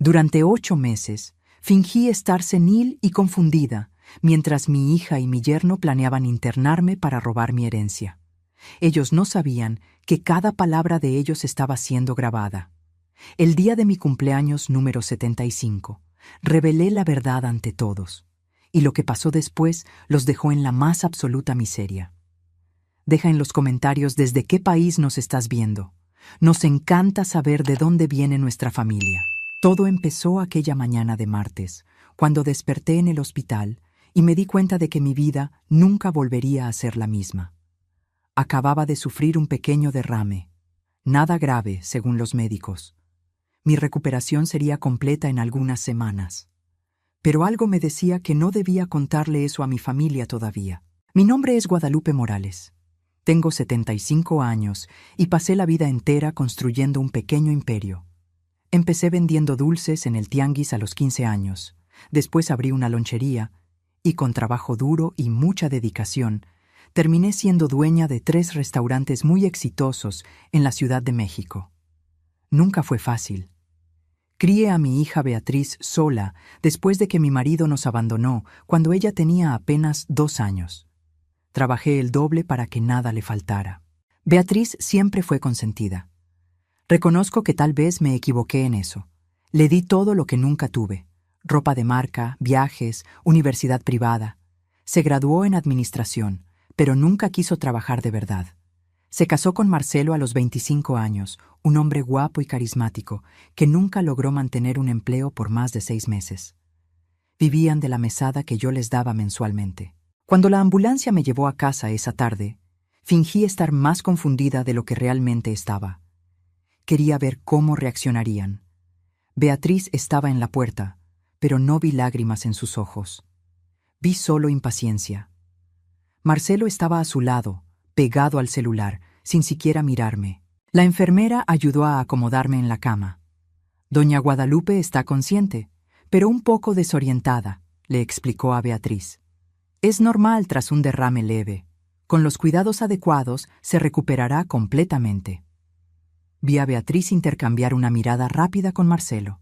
Durante 8 meses, fingí estar senil y confundida, mientras mi hija y mi yerno planeaban internarme para robar mi herencia. Ellos no sabían que cada palabra de ellos estaba siendo grabada. El día de mi cumpleaños número 75, revelé la verdad ante todos, y lo que pasó después los dejó en la más absoluta miseria. Deja en los comentarios desde qué país nos estás viendo. Nos encanta saber de dónde viene nuestra familia. Todo empezó aquella mañana de martes, cuando desperté en el hospital y me di cuenta de que mi vida nunca volvería a ser la misma. Acababa de sufrir un pequeño derrame. Nada grave, según los médicos. Mi recuperación sería completa en algunas semanas. Pero algo me decía que no debía contarle eso a mi familia todavía. Mi nombre es Guadalupe Morales. Tengo 75 años y pasé la vida entera construyendo un pequeño imperio. Empecé vendiendo dulces en el tianguis a los 15 años. Después abrí una lonchería y con trabajo duro y mucha dedicación, terminé siendo dueña de 3 restaurantes muy exitosos en la Ciudad de México. Nunca fue fácil. Crié a mi hija Beatriz sola después de que mi marido nos abandonó cuando ella tenía apenas 2 años. Trabajé el doble para que nada le faltara. Beatriz siempre fue consentida. Reconozco que tal vez me equivoqué en eso. Le di todo lo que nunca tuve: ropa de marca, viajes, universidad privada. Se graduó en administración, pero nunca quiso trabajar de verdad. Se casó con Marcelo a los 25 años, un hombre guapo y carismático, que nunca logró mantener un empleo por más de 6 meses. Vivían de la mesada que yo les daba mensualmente. Cuando la ambulancia me llevó a casa esa tarde, fingí estar más confundida de lo que realmente estaba. Quería ver cómo reaccionarían. Beatriz estaba en la puerta, pero no vi lágrimas en sus ojos. Vi solo impaciencia. Marcelo estaba a su lado, pegado al celular, sin siquiera mirarme. La enfermera ayudó a acomodarme en la cama. Doña Guadalupe está consciente, pero un poco desorientada, le explicó a Beatriz. Es normal tras un derrame leve. Con los cuidados adecuados se recuperará completamente. Vi a Beatriz intercambiar una mirada rápida con Marcelo.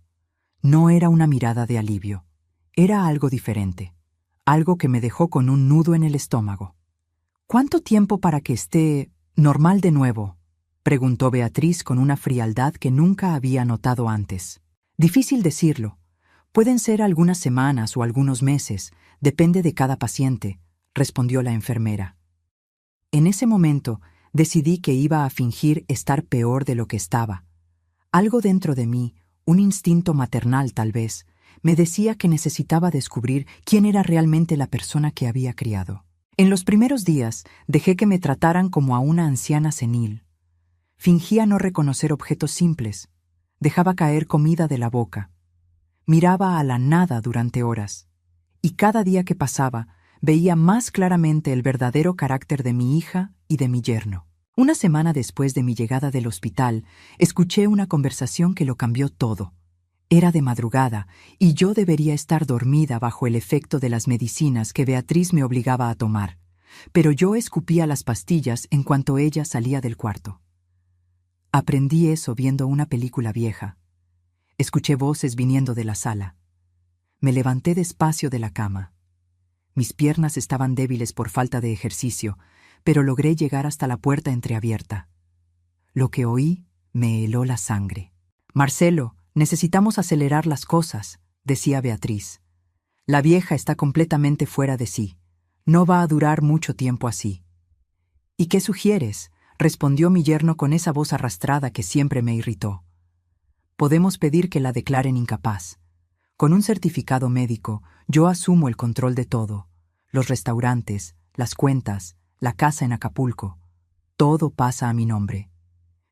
No era una mirada de alivio. Era algo diferente. Algo que me dejó con un nudo en el estómago. ¿Cuánto tiempo para que esté normal de nuevo?, preguntó Beatriz con una frialdad que nunca había notado antes. Difícil decirlo. Pueden ser algunas semanas o algunos meses, depende de cada paciente, respondió la enfermera. En ese momento decidí que iba a fingir estar peor de lo que estaba. Algo dentro de mí, un instinto maternal tal vez, me decía que necesitaba descubrir quién era realmente la persona que había criado. En los primeros días dejé que me trataran como a una anciana senil. Fingía no reconocer objetos simples. Dejaba caer comida de la boca. Miraba a la nada durante horas. Y cada día que pasaba, veía más claramente el verdadero carácter de mi hija y de mi yerno. Una semana después de mi llegada del hospital, escuché una conversación que lo cambió todo. Era de madrugada, y yo debería estar dormida bajo el efecto de las medicinas que Beatriz me obligaba a tomar, pero yo escupía las pastillas en cuanto ella salía del cuarto. Aprendí eso viendo una película vieja. Escuché voces viniendo de la sala. Me levanté despacio de la cama. Mis piernas estaban débiles por falta de ejercicio, pero logré llegar hasta la puerta entreabierta. Lo que oí me heló la sangre. «Marcelo, necesitamos acelerar las cosas», decía Beatriz. «La vieja está completamente fuera de sí. No va a durar mucho tiempo así». «¿Y qué sugieres?», respondió mi yerno con esa voz arrastrada que siempre me irritó. «Podemos pedir que la declaren incapaz. Con un certificado médico, yo asumo el control de todo. Los restaurantes, las cuentas, la casa en Acapulco. Todo pasa a mi nombre».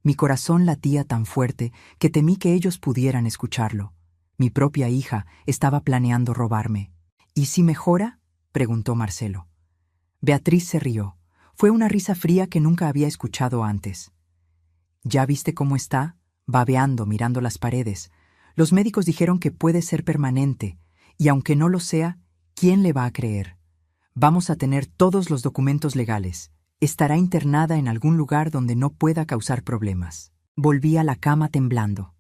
Mi corazón latía tan fuerte que temí que ellos pudieran escucharlo. Mi propia hija estaba planeando robarme. «¿Y si mejora?», preguntó Marcelo. Beatriz se rió. Fue una risa fría que nunca había escuchado antes. «¿Ya viste cómo está?», babeando, mirando las paredes. «Los médicos dijeron que puede ser permanente, y aunque no lo sea, ¿quién le va a creer? Vamos a tener todos los documentos legales. Estará internada en algún lugar donde no pueda causar problemas». Volví a la cama temblando.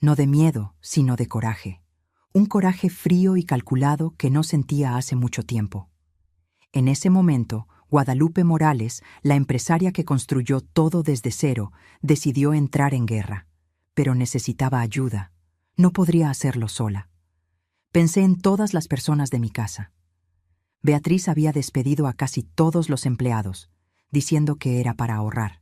No de miedo, sino de coraje. Un coraje frío y calculado que no sentía hace mucho tiempo. En ese momento, Guadalupe Morales, la empresaria que construyó todo desde cero, decidió entrar en guerra. Pero necesitaba ayuda. No podría hacerlo sola. Pensé en todas las personas de mi casa. Beatriz había despedido a casi todos los empleados, diciendo que era para ahorrar.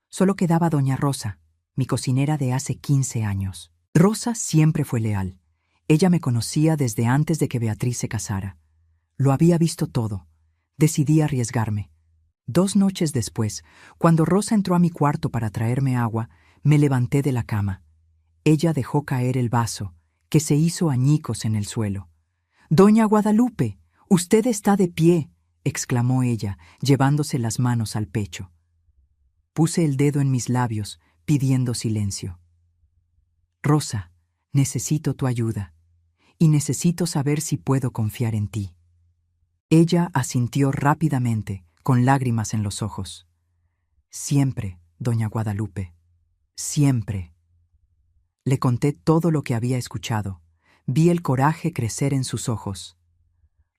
Solo quedaba doña Rosa, mi cocinera de hace 15 años. Rosa siempre fue leal. Ella me conocía desde antes de que Beatriz se casara. Lo había visto todo. Decidí arriesgarme. 2 noches después, cuando Rosa entró a mi cuarto para traerme agua, me levanté de la cama. Ella dejó caer el vaso, que se hizo añicos en el suelo. «Doña Guadalupe, usted está de pie», exclamó ella, llevándose las manos al pecho. Puse el dedo en mis labios, pidiendo silencio. «Rosa, necesito tu ayuda, y necesito saber si puedo confiar en ti». Ella asintió rápidamente, con lágrimas en los ojos. «Siempre, doña Guadalupe, siempre». Le conté todo lo que había escuchado. Vi el coraje crecer en sus ojos.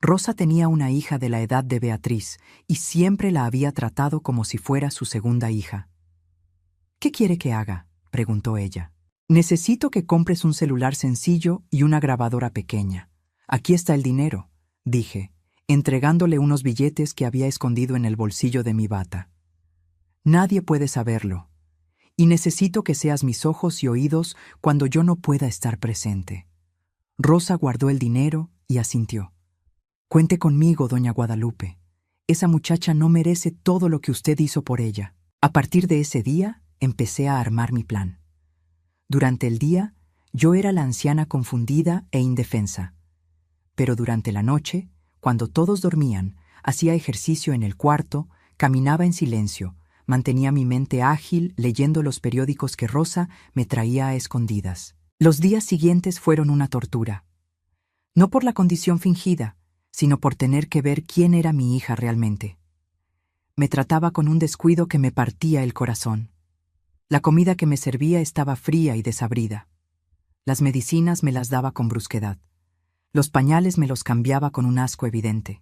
Rosa tenía una hija de la edad de Beatriz y siempre la había tratado como si fuera su segunda hija. «¿Qué quiere que haga?», preguntó ella. «Necesito que compres un celular sencillo y una grabadora pequeña. Aquí está el dinero», dije, entregándole unos billetes que había escondido en el bolsillo de mi bata. «Nadie puede saberlo, y necesito que seas mis ojos y oídos cuando yo no pueda estar presente». Rosa guardó el dinero y asintió. «Cuente conmigo, doña Guadalupe. Esa muchacha no merece todo lo que usted hizo por ella». A partir de ese día, empecé a armar mi plan. Durante el día, yo era la anciana confundida e indefensa. Pero durante la noche, cuando todos dormían, hacía ejercicio en el cuarto, caminaba en silencio, mantenía mi mente ágil leyendo los periódicos que Rosa me traía a escondidas. Los días siguientes fueron una tortura. No por la condición fingida, sino por tener que ver quién era mi hija realmente. Me trataba con un descuido que me partía el corazón. La comida que me servía estaba fría y desabrida. Las medicinas me las daba con brusquedad. Los pañales me los cambiaba con un asco evidente.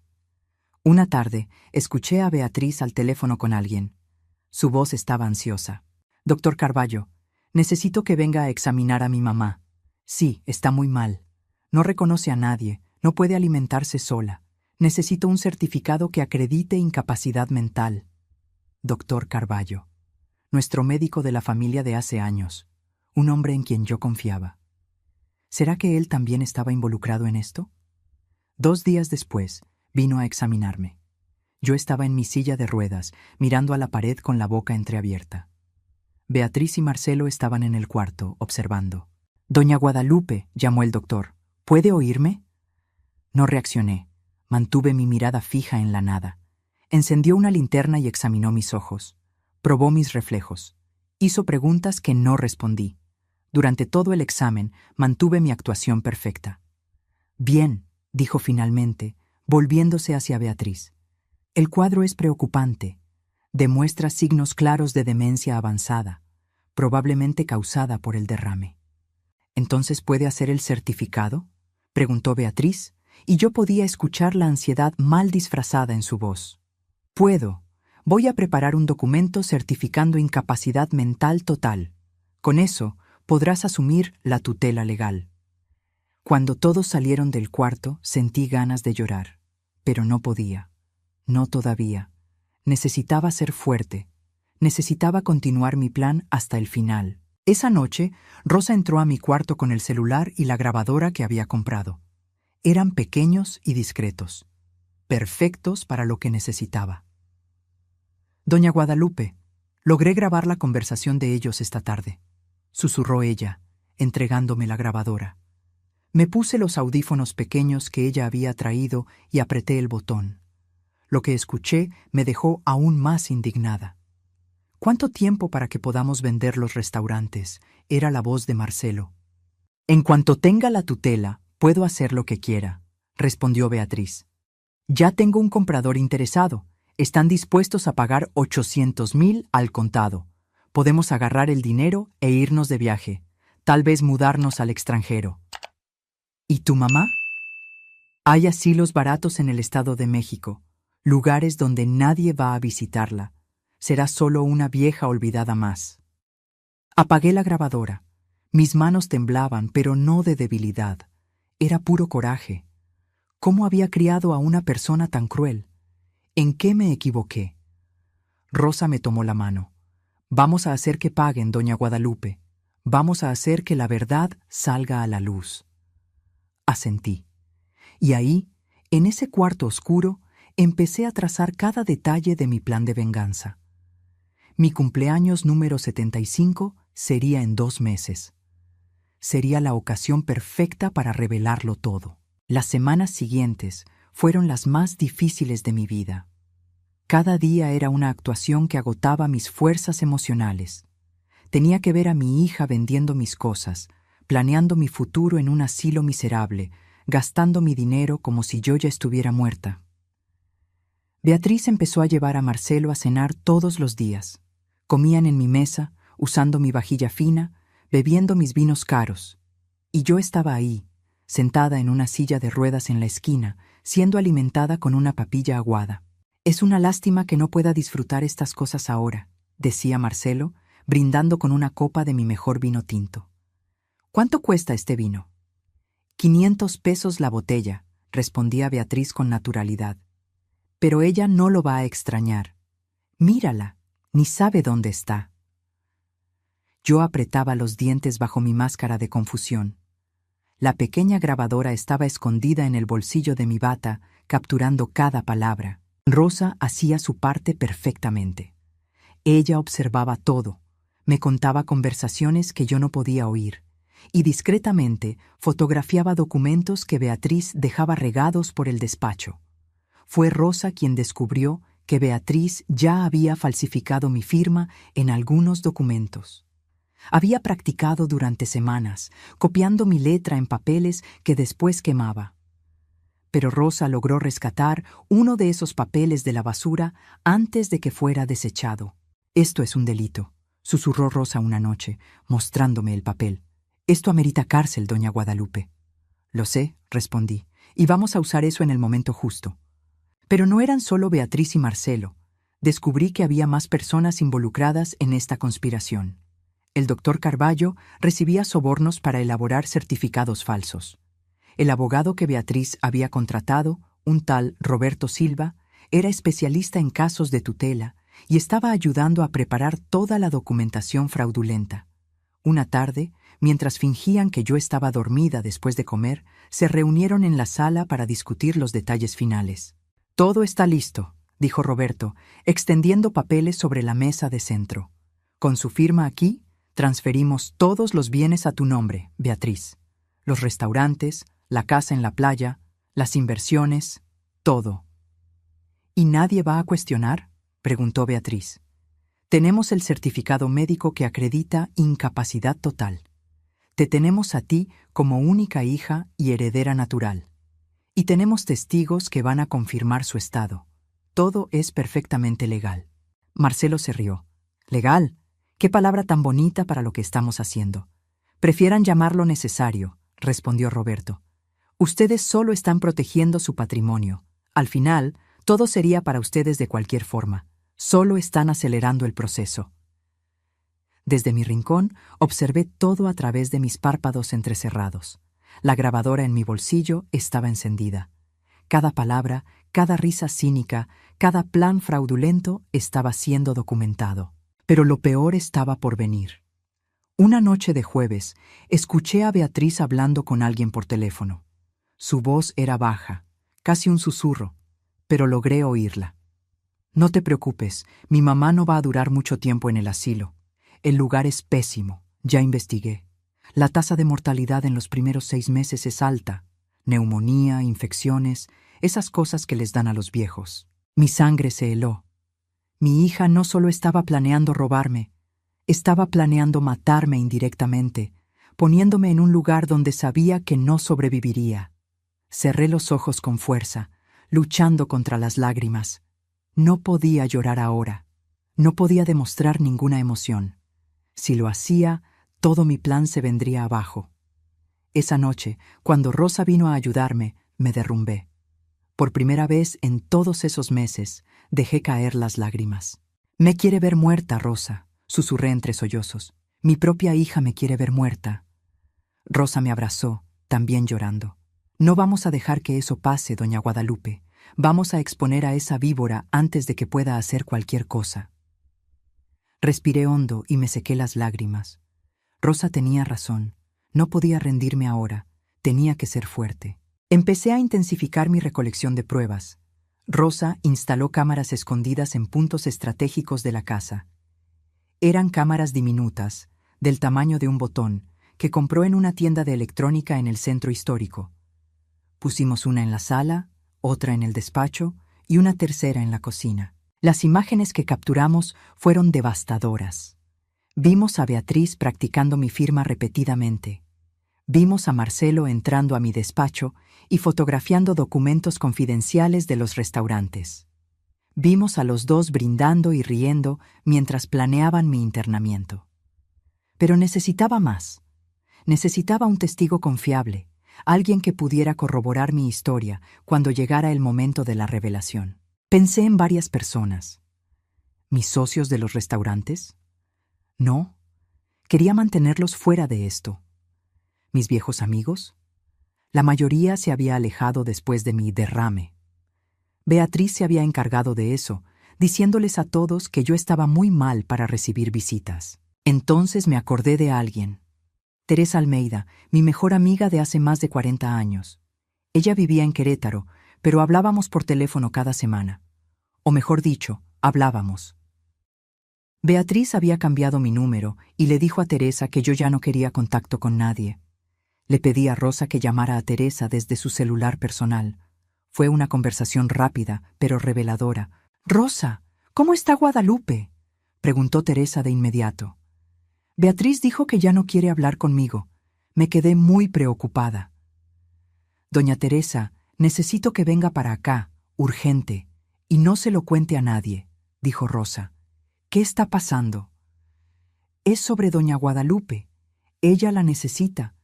Una tarde, escuché a Beatriz al teléfono con alguien. Su voz estaba ansiosa. «Doctor Carballo, necesito que venga a examinar a mi mamá. Sí, está muy mal. No reconoce a nadie, no puede alimentarse sola. Necesito un certificado que acredite incapacidad mental». Doctor Carballo, nuestro médico de la familia de hace años, un hombre en quien yo confiaba. ¿Será que él también estaba involucrado en esto? 2 días después, vino a examinarme. Yo estaba en mi silla de ruedas, mirando a la pared con la boca entreabierta. Beatriz y Marcelo estaban en el cuarto, observando. «Doña Guadalupe», llamó el doctor, «¿puede oírme?». No reaccioné. Mantuve mi mirada fija en la nada. Encendió una linterna y examinó mis ojos. Probó mis reflejos. Hizo preguntas que no respondí. Durante todo el examen, mantuve mi actuación perfecta. «Bien», dijo finalmente, volviéndose hacia Beatriz. «El cuadro es preocupante. Demuestra signos claros de demencia avanzada, probablemente causada por el derrame». «¿Entonces puede hacer el certificado?», preguntó Beatriz, y yo podía escuchar la ansiedad mal disfrazada en su voz. «Puedo. Voy a preparar un documento certificando incapacidad mental total. Con eso, podrás asumir la tutela legal». Cuando todos salieron del cuarto, sentí ganas de llorar, pero no podía. No todavía. Necesitaba ser fuerte. Necesitaba continuar mi plan hasta el final. Esa noche, Rosa entró a mi cuarto con el celular y la grabadora que había comprado. Eran pequeños y discretos, perfectos para lo que necesitaba. «Doña Guadalupe, logré grabar la conversación de ellos esta tarde», susurró ella, entregándome la grabadora. Me puse los audífonos pequeños que ella había traído y apreté el botón. Lo que escuché me dejó aún más indignada. «¿Cuánto tiempo para que podamos vender los restaurantes?», era la voz de Marcelo. «En cuanto tenga la tutela, puedo hacer lo que quiera», respondió Beatriz. «Ya tengo un comprador interesado. Están dispuestos a pagar 800,000 al contado. Podemos agarrar el dinero e irnos de viaje. Tal vez mudarnos al extranjero. ¿Y tu mamá? Hay asilos baratos en el Estado de México, lugares donde nadie va a visitarla. Será solo una vieja olvidada más. Apagué la grabadora. Mis manos temblaban, pero no de debilidad. Era puro coraje. ¿Cómo había criado a una persona tan cruel? ¿En qué me equivoqué? Rosa me tomó la mano. Vamos a hacer que paguen, doña Guadalupe. Vamos a hacer que la verdad salga a la luz. Asentí. Y ahí, en ese cuarto oscuro, empecé a trazar cada detalle de mi plan de venganza. Mi cumpleaños número 75 sería en 2 meses. Sería la ocasión perfecta para revelarlo todo. Las semanas siguientes fueron las más difíciles de mi vida. Cada día era una actuación que agotaba mis fuerzas emocionales. Tenía que ver a mi hija vendiendo mis cosas, planeando mi futuro en un asilo miserable, gastando mi dinero como si yo ya estuviera muerta. Beatriz empezó a llevar a Marcelo a cenar todos los días. Comían en mi mesa, usando mi vajilla fina, bebiendo mis vinos caros. Y yo estaba ahí, sentada en una silla de ruedas en la esquina, siendo alimentada con una papilla aguada. «Es una lástima que no pueda disfrutar estas cosas ahora», decía Marcelo, brindando con una copa de mi mejor vino tinto. «¿Cuánto cuesta este vino?» «500 pesos la botella», respondía Beatriz con naturalidad. «Pero ella no lo va a extrañar. Mírala, ni sabe dónde está». Yo apretaba los dientes bajo mi máscara de confusión. La pequeña grabadora estaba escondida en el bolsillo de mi bata, capturando cada palabra. Rosa hacía su parte perfectamente. Ella observaba todo, me contaba conversaciones que yo no podía oír, y discretamente fotografiaba documentos que Beatriz dejaba regados por el despacho. Fue Rosa quien descubrió que Beatriz ya había falsificado mi firma en algunos documentos. Había practicado durante semanas, copiando mi letra en papeles que después quemaba. Pero Rosa logró rescatar uno de esos papeles de la basura antes de que fuera desechado. «Esto es un delito», susurró Rosa una noche, mostrándome el papel. «Esto amerita cárcel, doña Guadalupe». «Lo sé», respondí, «y vamos a usar eso en el momento justo». Pero no eran solo Beatriz y Marcelo. Descubrí que había más personas involucradas en esta conspiración. El doctor Carballo recibía sobornos para elaborar certificados falsos. El abogado que Beatriz había contratado, un tal Roberto Silva, era especialista en casos de tutela y estaba ayudando a preparar toda la documentación fraudulenta. Una tarde, mientras fingían que yo estaba dormida después de comer, se reunieron en la sala para discutir los detalles finales. «Todo está listo», dijo Roberto, extendiendo papeles sobre la mesa de centro. «Con su firma aquí, transferimos todos los bienes a tu nombre, Beatriz. Los restaurantes, la casa en la playa, las inversiones, todo». «¿Y nadie va a cuestionar?», preguntó Beatriz. «Tenemos el certificado médico que acredita incapacidad total. Te tenemos a ti como única hija y heredera natural. Y tenemos testigos que van a confirmar su estado. Todo es perfectamente legal». Marcelo se rió. «¿Legal? Qué palabra tan bonita para lo que estamos haciendo. Prefieran llamarlo necesario», respondió Roberto. «Ustedes solo están protegiendo su patrimonio. Al final, todo sería para ustedes de cualquier forma. Solo están acelerando el proceso». Desde mi rincón, observé todo a través de mis párpados entrecerrados. La grabadora en mi bolsillo estaba encendida. Cada palabra, cada risa cínica, cada plan fraudulento estaba siendo documentado. Pero lo peor estaba por venir. Una noche de jueves, escuché a Beatriz hablando con alguien por teléfono. Su voz era baja, casi un susurro, pero logré oírla. «No te preocupes, mi mamá no va a durar mucho tiempo en el asilo. El lugar es pésimo, ya investigué. La tasa de mortalidad en los primeros 6 meses es alta. Neumonía, infecciones, esas cosas que les dan a los viejos». Mi sangre se heló. Mi hija no solo estaba planeando robarme, estaba planeando matarme indirectamente, poniéndome en un lugar donde sabía que no sobreviviría. Cerré los ojos con fuerza, luchando contra las lágrimas. No podía llorar ahora. No podía demostrar ninguna emoción. Si lo hacía, todo mi plan se vendría abajo. Esa noche, cuando Rosa vino a ayudarme, me derrumbé. Por primera vez en todos esos meses, dejé caer las lágrimas. Me quiere ver muerta, Rosa, susurré entre sollozos. Mi propia hija me quiere ver muerta. Rosa me abrazó, también llorando. No vamos a dejar que eso pase, doña Guadalupe. Vamos a exponer a esa víbora antes de que pueda hacer cualquier cosa. Respiré hondo y me sequé las lágrimas. Rosa tenía razón. No podía rendirme ahora. Tenía que ser fuerte. Empecé a intensificar mi recolección de pruebas. Rosa instaló cámaras escondidas en puntos estratégicos de la casa. Eran cámaras diminutas, del tamaño de un botón, que compró en una tienda de electrónica en el centro histórico. Pusimos una en la sala, otra en el despacho y una tercera en la cocina. Las imágenes que capturamos fueron devastadoras. Vimos a Beatriz practicando mi firma repetidamente. Vimos a Marcelo entrando a mi despacho y fotografiando documentos confidenciales de los restaurantes. Vimos a los dos brindando y riendo mientras planeaban mi internamiento. Pero necesitaba más. Necesitaba un testigo confiable, alguien que pudiera corroborar mi historia cuando llegara el momento de la revelación. Pensé en varias personas. ¿Mis socios de los restaurantes? No. Quería mantenerlos fuera de esto. ¿Mis viejos amigos? La mayoría se había alejado después de mi derrame. Beatriz se había encargado de eso, diciéndoles a todos que yo estaba muy mal para recibir visitas. Entonces me acordé de alguien. Teresa Almeida, mi mejor amiga de hace más de 40 años. Ella vivía en Querétaro, pero hablábamos por teléfono cada semana. O mejor dicho, hablábamos. Beatriz había cambiado mi número y le dijo a Teresa que yo ya no quería contacto con nadie. Le pedí a Rosa que llamara a Teresa desde su celular personal. Fue una conversación rápida, pero reveladora. «Rosa, ¿cómo está Guadalupe?», preguntó Teresa de inmediato. Beatriz dijo que ya no quiere hablar conmigo. Me quedé muy preocupada. «Doña Teresa, necesito que venga para acá, urgente, y no se lo cuente a nadie», dijo Rosa. «¿Qué está pasando?» «Es sobre doña Guadalupe. Ella la necesita,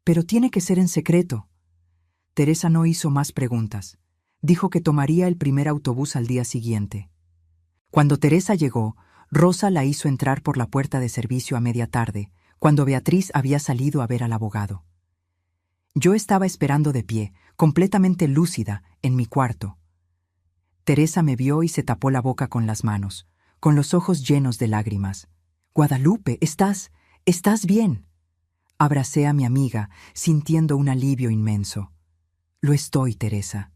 pero tiene que ser en secreto». Teresa no hizo más preguntas. Dijo que tomaría el primer autobús al día siguiente. Cuando Teresa llegó, Rosa la hizo entrar por la puerta de servicio a media tarde, cuando Beatriz había salido a ver al abogado. Yo estaba esperando de pie, completamente lúcida, en mi cuarto. Teresa me vio y se tapó la boca con las manos, con los ojos llenos de lágrimas. «Guadalupe, ¿estás bien?» Abracé a mi amiga, sintiendo un alivio inmenso. «Lo estoy, Teresa,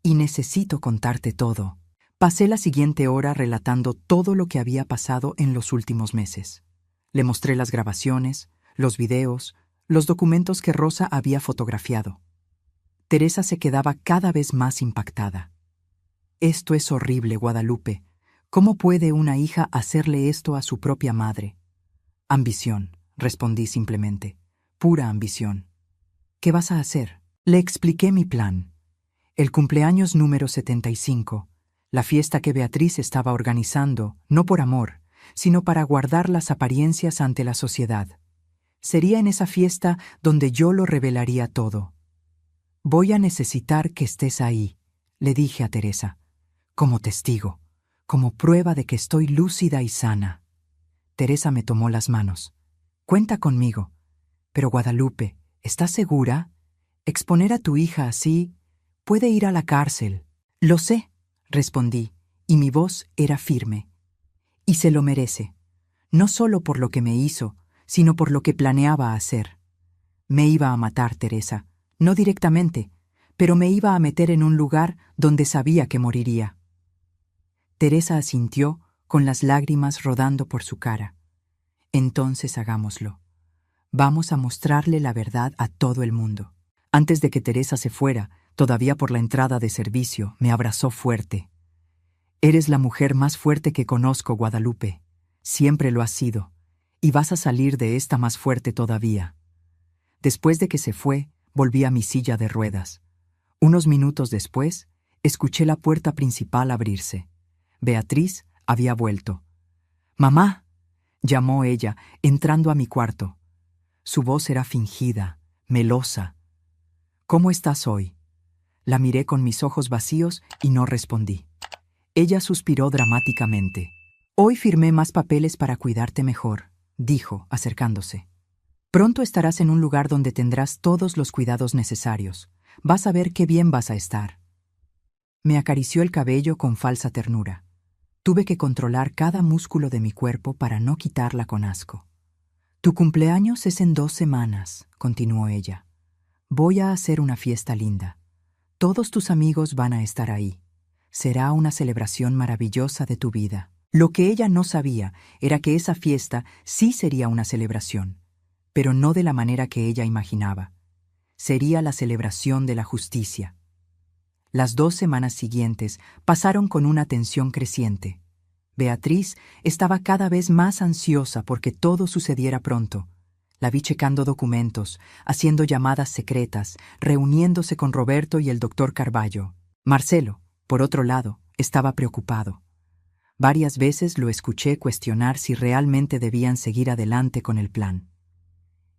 y necesito contarte todo». Pasé la siguiente hora relatando todo lo que había pasado en los últimos meses. Le mostré las grabaciones, los videos, los documentos que Rosa había fotografiado. Teresa se quedaba cada vez más impactada. «Esto es horrible, Guadalupe. ¿Cómo puede una hija hacerle esto a su propia madre?» «Ambición», respondí simplemente. «Pura ambición». «¿Qué vas a hacer?» Le expliqué mi plan. El cumpleaños número 75, la fiesta que Beatriz estaba organizando, no por amor, sino para guardar las apariencias ante la sociedad. Sería en esa fiesta donde yo lo revelaría todo. «Voy a necesitar que estés ahí», le dije a Teresa, «como testigo, como prueba de que estoy lúcida y sana». Teresa me tomó las manos. «Cuenta conmigo. Pero Guadalupe, ¿estás segura? Exponer a tu hija así puede ir a la cárcel». «Lo sé», respondí, y mi voz era firme. «Y se lo merece, no solo por lo que me hizo, sino por lo que planeaba hacer. Me iba a matar, Teresa, no directamente, pero me iba a meter en un lugar donde sabía que moriría». Teresa asintió, con las lágrimas rodando por su cara. «Entonces hagámoslo. Vamos a mostrarle la verdad a todo el mundo». Antes de que Teresa se fuera, todavía por la entrada de servicio, me abrazó fuerte. «Eres la mujer más fuerte que conozco, Guadalupe. Siempre lo has sido, y vas a salir de esta más fuerte todavía». Después de que se fue, volví a mi silla de ruedas. Unos minutos después, escuché la puerta principal abrirse. Beatriz había vuelto. «Mamá», llamó ella, entrando a mi cuarto. Su voz era fingida, melosa. «¿Cómo estás hoy?». La miré con mis ojos vacíos y no respondí. Ella suspiró dramáticamente. «Hoy firmé más papeles para cuidarte mejor», dijo, acercándose. «Pronto estarás en un lugar donde tendrás todos los cuidados necesarios. Vas a ver qué bien vas a estar». Me acarició el cabello con falsa ternura. Tuve que controlar cada músculo de mi cuerpo para no quitarla con asco. «Tu cumpleaños es en 2 semanas», continuó ella. «Voy a hacer una fiesta linda. Todos tus amigos van a estar ahí. Será una celebración maravillosa de tu vida». Lo que ella no sabía era que esa fiesta sí sería una celebración, pero no de la manera que ella imaginaba. Sería la celebración de la justicia. Las 2 semanas siguientes pasaron con una tensión creciente. Beatriz estaba cada vez más ansiosa porque todo sucediera pronto. La vi checando documentos, haciendo llamadas secretas, reuniéndose con Roberto y el doctor Carballo. Marcelo, por otro lado, estaba preocupado. Varias veces lo escuché cuestionar si realmente debían seguir adelante con el plan.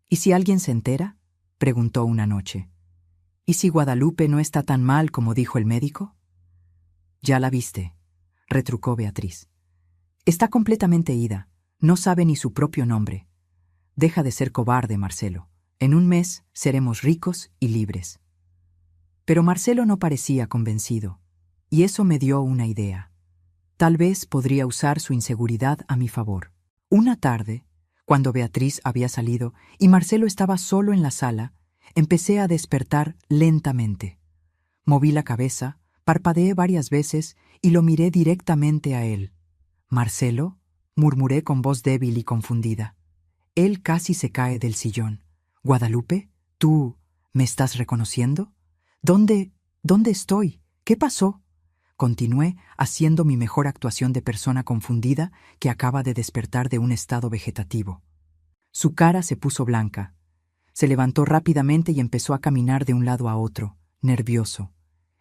«¿Y si alguien se entera?», preguntó una noche. «¿Y si Guadalupe no está tan mal como dijo el médico?». «Ya la viste», retrucó Beatriz. «Está completamente ida, no sabe ni su propio nombre. Deja de ser cobarde, Marcelo. En un mes seremos ricos y libres». Pero Marcelo no parecía convencido, y eso me dio una idea. Tal vez podría usar su inseguridad a mi favor. Una tarde, cuando Beatriz había salido y Marcelo estaba solo en la sala, empecé a despertar lentamente. Moví la cabeza, parpadeé varias veces y lo miré directamente a él. «¿Marcelo?», murmuré con voz débil y confundida. Él casi se cae del sillón. «Guadalupe, ¿tú me estás reconociendo? ¿Dónde estoy? ¿Qué pasó?». Continué haciendo mi mejor actuación de persona confundida que acaba de despertar de un estado vegetativo. Su cara se puso blanca. Se levantó rápidamente y empezó a caminar de un lado a otro, nervioso.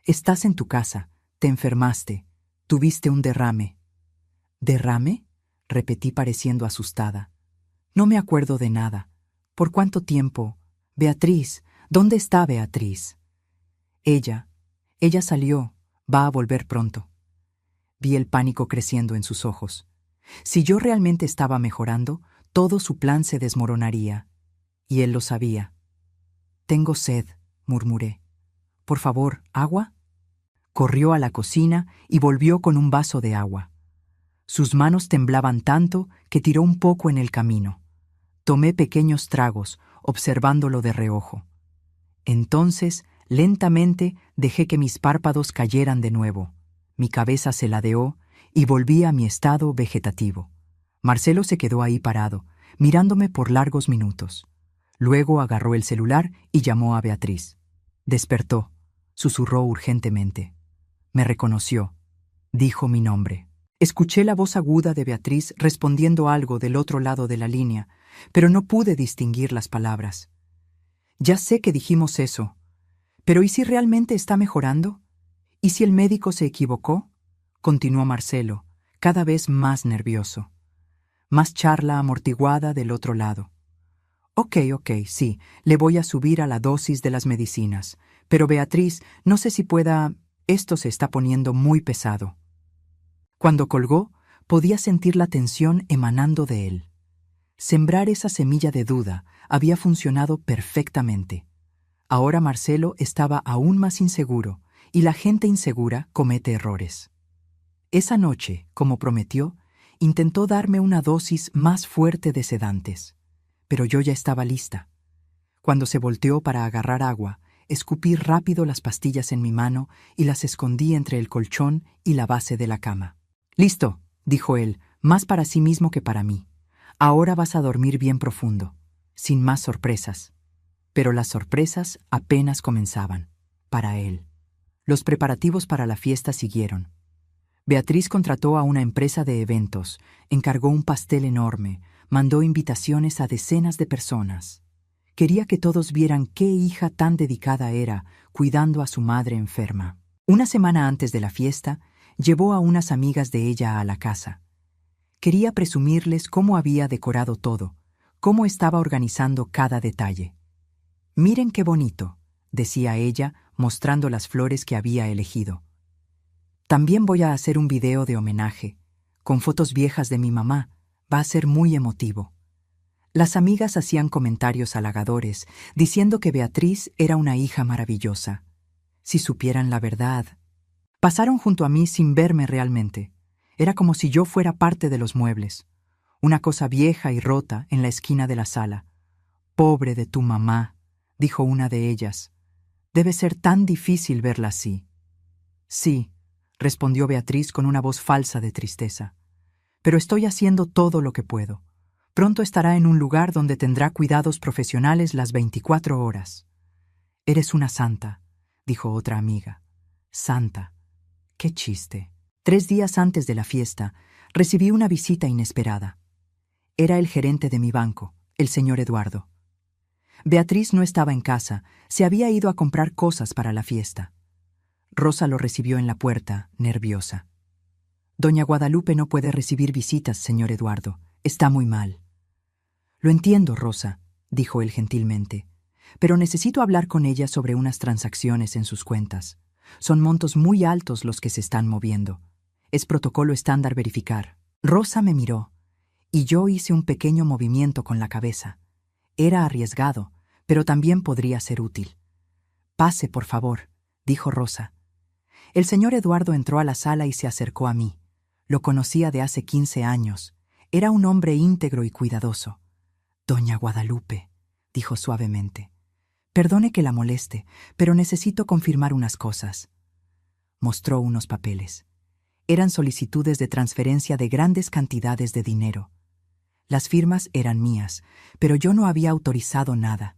«Estás en tu casa, te enfermaste, tuviste un derrame». «¿Derrame?», repetí pareciendo asustada. «No me acuerdo de nada. ¿Por cuánto tiempo? Beatriz, ¿dónde está Beatriz?». Ella salió. Va a volver pronto». Vi el pánico creciendo en sus ojos. Si yo realmente estaba mejorando, todo su plan se desmoronaría. Y él lo sabía. «Tengo sed», murmuré. «Por favor, ¿agua?». Corrió a la cocina y volvió con un vaso de agua. Sus manos temblaban tanto que tiró un poco en el camino. Tomé pequeños tragos, observándolo de reojo. Entonces, lentamente dejé que mis párpados cayeran de nuevo. Mi cabeza se ladeó y volví a mi estado vegetativo. Marcelo se quedó ahí parado, mirándome por largos minutos. Luego agarró el celular y llamó a Beatriz. Despertó, susurró urgentemente. Me reconoció. Dijo mi nombre. Escuché la voz aguda de Beatriz respondiendo algo del otro lado de la línea, pero no pude distinguir las palabras. «Ya sé que dijimos eso. ¿Pero y si realmente está mejorando? ¿Y si el médico se equivocó?», continuó Marcelo, cada vez más nervioso. Más charla amortiguada del otro lado. Ok, sí, le voy a subir a la dosis de las medicinas. Pero Beatriz, no sé si pueda... Esto se está poniendo muy pesado». Cuando colgó, podía sentir la tensión emanando de él. Sembrar esa semilla de duda había funcionado perfectamente. Ahora Marcelo estaba aún más inseguro, y la gente insegura comete errores. Esa noche, como prometió, intentó darme una dosis más fuerte de sedantes, pero yo ya estaba lista. Cuando se volteó para agarrar agua, escupí rápido las pastillas en mi mano y las escondí entre el colchón y la base de la cama. «Listo», dijo él, más para sí mismo que para mí. «Ahora vas a dormir bien profundo, sin más sorpresas». Pero las sorpresas apenas comenzaban, para él. Los preparativos para la fiesta siguieron. Beatriz contrató a una empresa de eventos, encargó un pastel enorme, mandó invitaciones a decenas de personas. Quería que todos vieran qué hija tan dedicada era, cuidando a su madre enferma. Una semana antes de la fiesta, llevó a unas amigas de ella a la casa. Quería presumirles cómo había decorado todo, cómo estaba organizando cada detalle. «Miren qué bonito», decía ella, mostrando las flores que había elegido. «También voy a hacer un video de homenaje, con fotos viejas de mi mamá. Va a ser muy emotivo». Las amigas hacían comentarios halagadores, diciendo que Beatriz era una hija maravillosa. Si supieran la verdad. Pasaron junto a mí sin verme realmente. Era como si yo fuera parte de los muebles. Una cosa vieja y rota en la esquina de la sala. «Pobre de tu mamá», dijo una de ellas. «Debe ser tan difícil verla así». «Sí», respondió Beatriz con una voz falsa de tristeza. «Pero estoy haciendo todo lo que puedo. Pronto estará en un lugar donde tendrá cuidados profesionales las 24 horas». «Eres una santa», dijo otra amiga. «Santa. Qué chiste». 3 días antes de la fiesta, recibí una visita inesperada. Era el gerente de mi banco, el señor Eduardo. Beatriz no estaba en casa, se había ido a comprar cosas para la fiesta. Rosa lo recibió en la puerta, nerviosa. «Doña Guadalupe no puede recibir visitas, señor Eduardo. Está muy mal». «Lo entiendo, Rosa», dijo él gentilmente, «pero necesito hablar con ella sobre unas transacciones en sus cuentas. Son montos muy altos los que se están moviendo. Es protocolo estándar verificar». Rosa me miró, y yo hice un pequeño movimiento con la cabeza. Era arriesgado, pero también podría ser útil. «Pase, por favor», dijo Rosa. El señor Eduardo entró a la sala y se acercó a mí. Lo conocía de hace 15 años. Era un hombre íntegro y cuidadoso. «Doña Guadalupe», dijo suavemente. «Perdone que la moleste, pero necesito confirmar unas cosas». Mostró unos papeles. Eran solicitudes de transferencia de grandes cantidades de dinero. Las firmas eran mías, pero yo no había autorizado nada.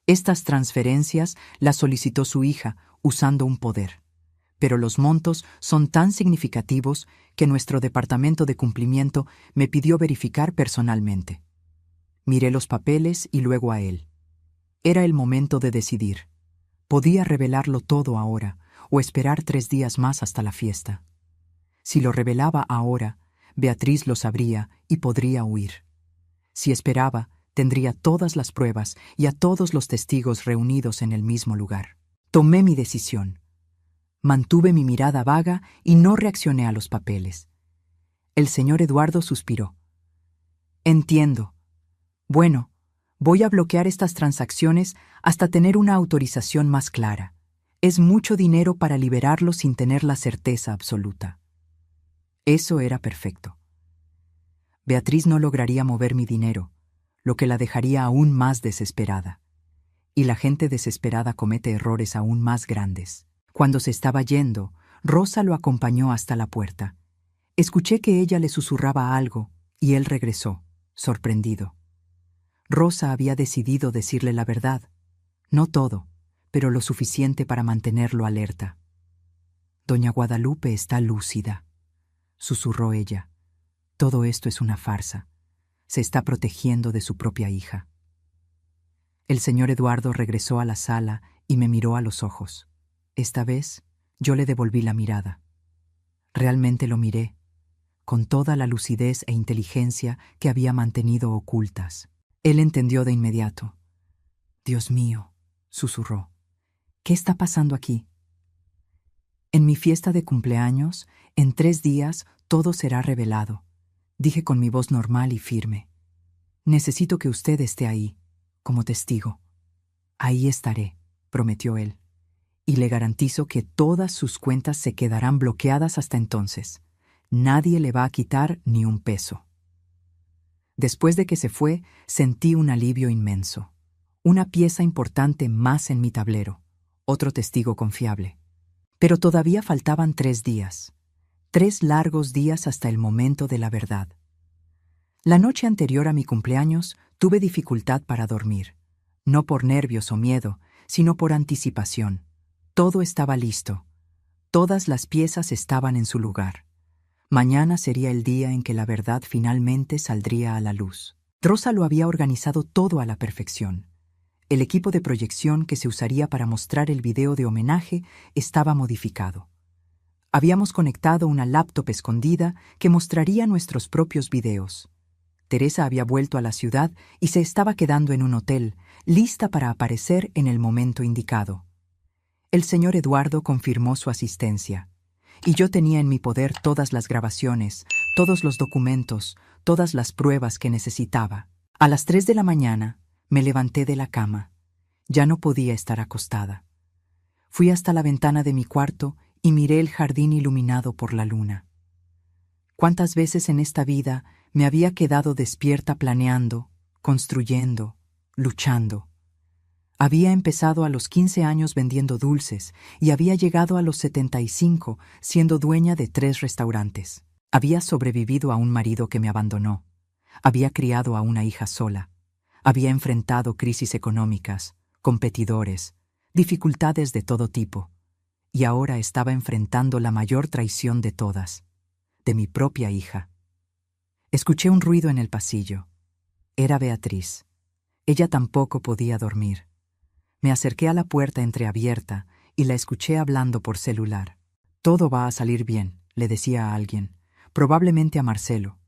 Estas transferencias las solicitó su hija, usando un poder. Pero los montos son tan significativos que nuestro departamento de cumplimiento me pidió verificar personalmente. Miré los papeles y luego a él. Era el momento de decidir. Podía revelarlo todo ahora o esperar 3 días más hasta la fiesta. Si lo revelaba ahora, Beatriz lo sabría y podría huir. Si esperaba, tendría todas las pruebas y a todos los testigos reunidos en el mismo lugar. Tomé mi decisión. Mantuve mi mirada vaga y no reaccioné a los papeles. El señor Eduardo suspiró. «Entiendo. Bueno, voy a bloquear estas transacciones hasta tener una autorización más clara. Es mucho dinero para liberarlo sin tener la certeza absoluta». Eso era perfecto. Beatriz no lograría mover mi dinero, lo que la dejaría aún más desesperada. Y la gente desesperada comete errores aún más grandes. Cuando se estaba yendo, Rosa lo acompañó hasta la puerta. Escuché que ella le susurraba algo y él regresó, sorprendido. Rosa había decidido decirle la verdad. No todo, pero lo suficiente para mantenerlo alerta. «Doña Guadalupe está lúcida», susurró ella. «Todo esto es una farsa. Se está protegiendo de su propia hija». El señor Eduardo regresó a la sala y me miró a los ojos. Esta vez, yo le devolví la mirada. Realmente lo miré, con toda la lucidez e inteligencia que había mantenido ocultas. Él entendió de inmediato. «Dios mío», susurró, «¿qué está pasando aquí?» «En mi fiesta de cumpleaños, en 3 días, todo será revelado», dije con mi voz normal y firme. «Necesito que usted esté ahí, como testigo». «Ahí estaré», prometió él. «Y le garantizo que todas sus cuentas se quedarán bloqueadas hasta entonces. Nadie le va a quitar ni un peso». Después de que se fue, sentí un alivio inmenso. Una pieza importante más en mi tablero. Otro testigo confiable. Pero todavía faltaban 3 días. 3 largos días hasta el momento de la verdad. La noche anterior a mi cumpleaños tuve dificultad para dormir. No por nervios o miedo, sino por anticipación. Todo estaba listo. Todas las piezas estaban en su lugar. Mañana sería el día en que la verdad finalmente saldría a la luz. Rosa lo había organizado todo a la perfección. El equipo de proyección que se usaría para mostrar el video de homenaje estaba modificado. Habíamos conectado una laptop escondida que mostraría nuestros propios videos. Teresa había vuelto a la ciudad y se estaba quedando en un hotel, lista para aparecer en el momento indicado. El señor Eduardo confirmó su asistencia, y yo tenía en mi poder todas las grabaciones, todos los documentos, todas las pruebas que necesitaba. A las 3 de la mañana me levanté de la cama. Ya no podía estar acostada. Fui hasta la ventana de mi cuarto y miré el jardín iluminado por la luna. ¿Cuántas veces en esta vida me había quedado despierta planeando, construyendo, luchando? Había empezado a los 15 años vendiendo dulces y había llegado a los 75 siendo dueña de 3 restaurantes. Había sobrevivido a un marido que me abandonó. Había criado a una hija sola. Había enfrentado crisis económicas, competidores, dificultades de todo tipo. Y ahora estaba enfrentando la mayor traición de todas, de mi propia hija. Escuché un ruido en el pasillo. Era Beatriz. Ella tampoco podía dormir. Me acerqué a la puerta entreabierta y la escuché hablando por celular. «Todo va a salir bien», le decía a alguien, probablemente a Marcelo.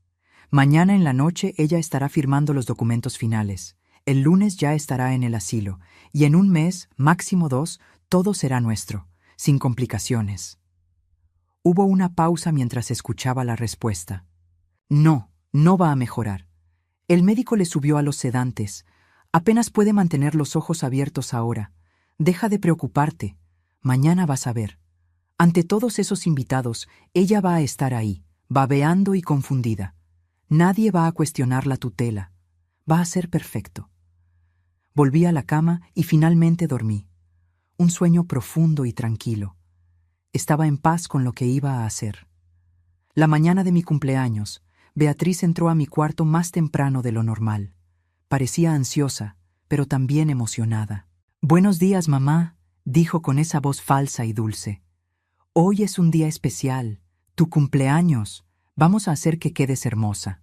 «Mañana en la noche ella estará firmando los documentos finales. El lunes ya estará en el asilo, y en un mes, máximo 2, todo será nuestro, sin complicaciones». Hubo una pausa mientras escuchaba la respuesta. «No, no va a mejorar. El médico le subió a los sedantes. Apenas puede mantener los ojos abiertos ahora. Deja de preocuparte. Mañana vas a ver. Ante todos esos invitados, ella va a estar ahí, babeando y confundida. Nadie va a cuestionar la tutela. Va a ser perfecto». Volví a la cama y finalmente dormí. Un sueño profundo y tranquilo. Estaba en paz con lo que iba a hacer. La mañana de mi cumpleaños, Beatriz entró a mi cuarto más temprano de lo normal. Parecía ansiosa, pero también emocionada. «Buenos días, mamá», dijo con esa voz falsa y dulce. «Hoy es un día especial, tu cumpleaños. Vamos a hacer que quedes hermosa».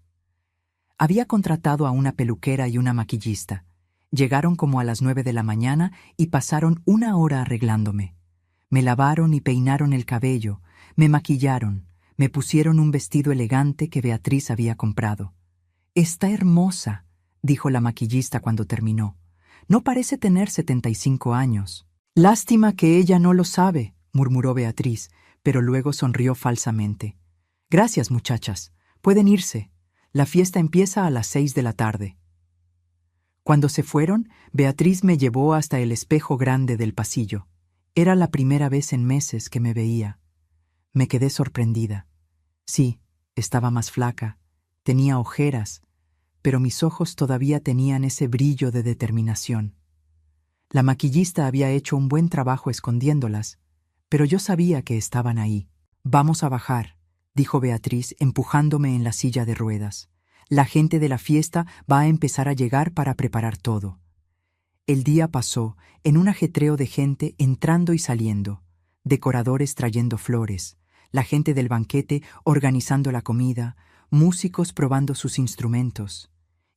Había contratado a una peluquera y una maquillista. Llegaron como a las 9 de la mañana y pasaron 1 hora arreglándome. Me lavaron y peinaron el cabello, me maquillaron, me pusieron un vestido elegante que Beatriz había comprado. «Está hermosa», dijo la maquillista cuando terminó. «No parece tener 75 años». «Lástima que ella no lo sabe», murmuró Beatriz, pero luego sonrió falsamente. «Gracias, muchachas. Pueden irse. La fiesta empieza a las 6 de la tarde». Cuando se fueron, Beatriz me llevó hasta el espejo grande del pasillo. Era la primera vez en meses que me veía. Me quedé sorprendida. Sí, estaba más flaca, tenía ojeras, pero mis ojos todavía tenían ese brillo de determinación. La maquillista había hecho un buen trabajo escondiéndolas, pero yo sabía que estaban ahí. «Vamos a bajar», dijo Beatriz empujándome en la silla de ruedas. «La gente de la fiesta va a empezar a llegar para preparar todo». El día pasó en un ajetreo de gente entrando y saliendo, decoradores trayendo flores, la gente del banquete organizando la comida, músicos probando sus instrumentos.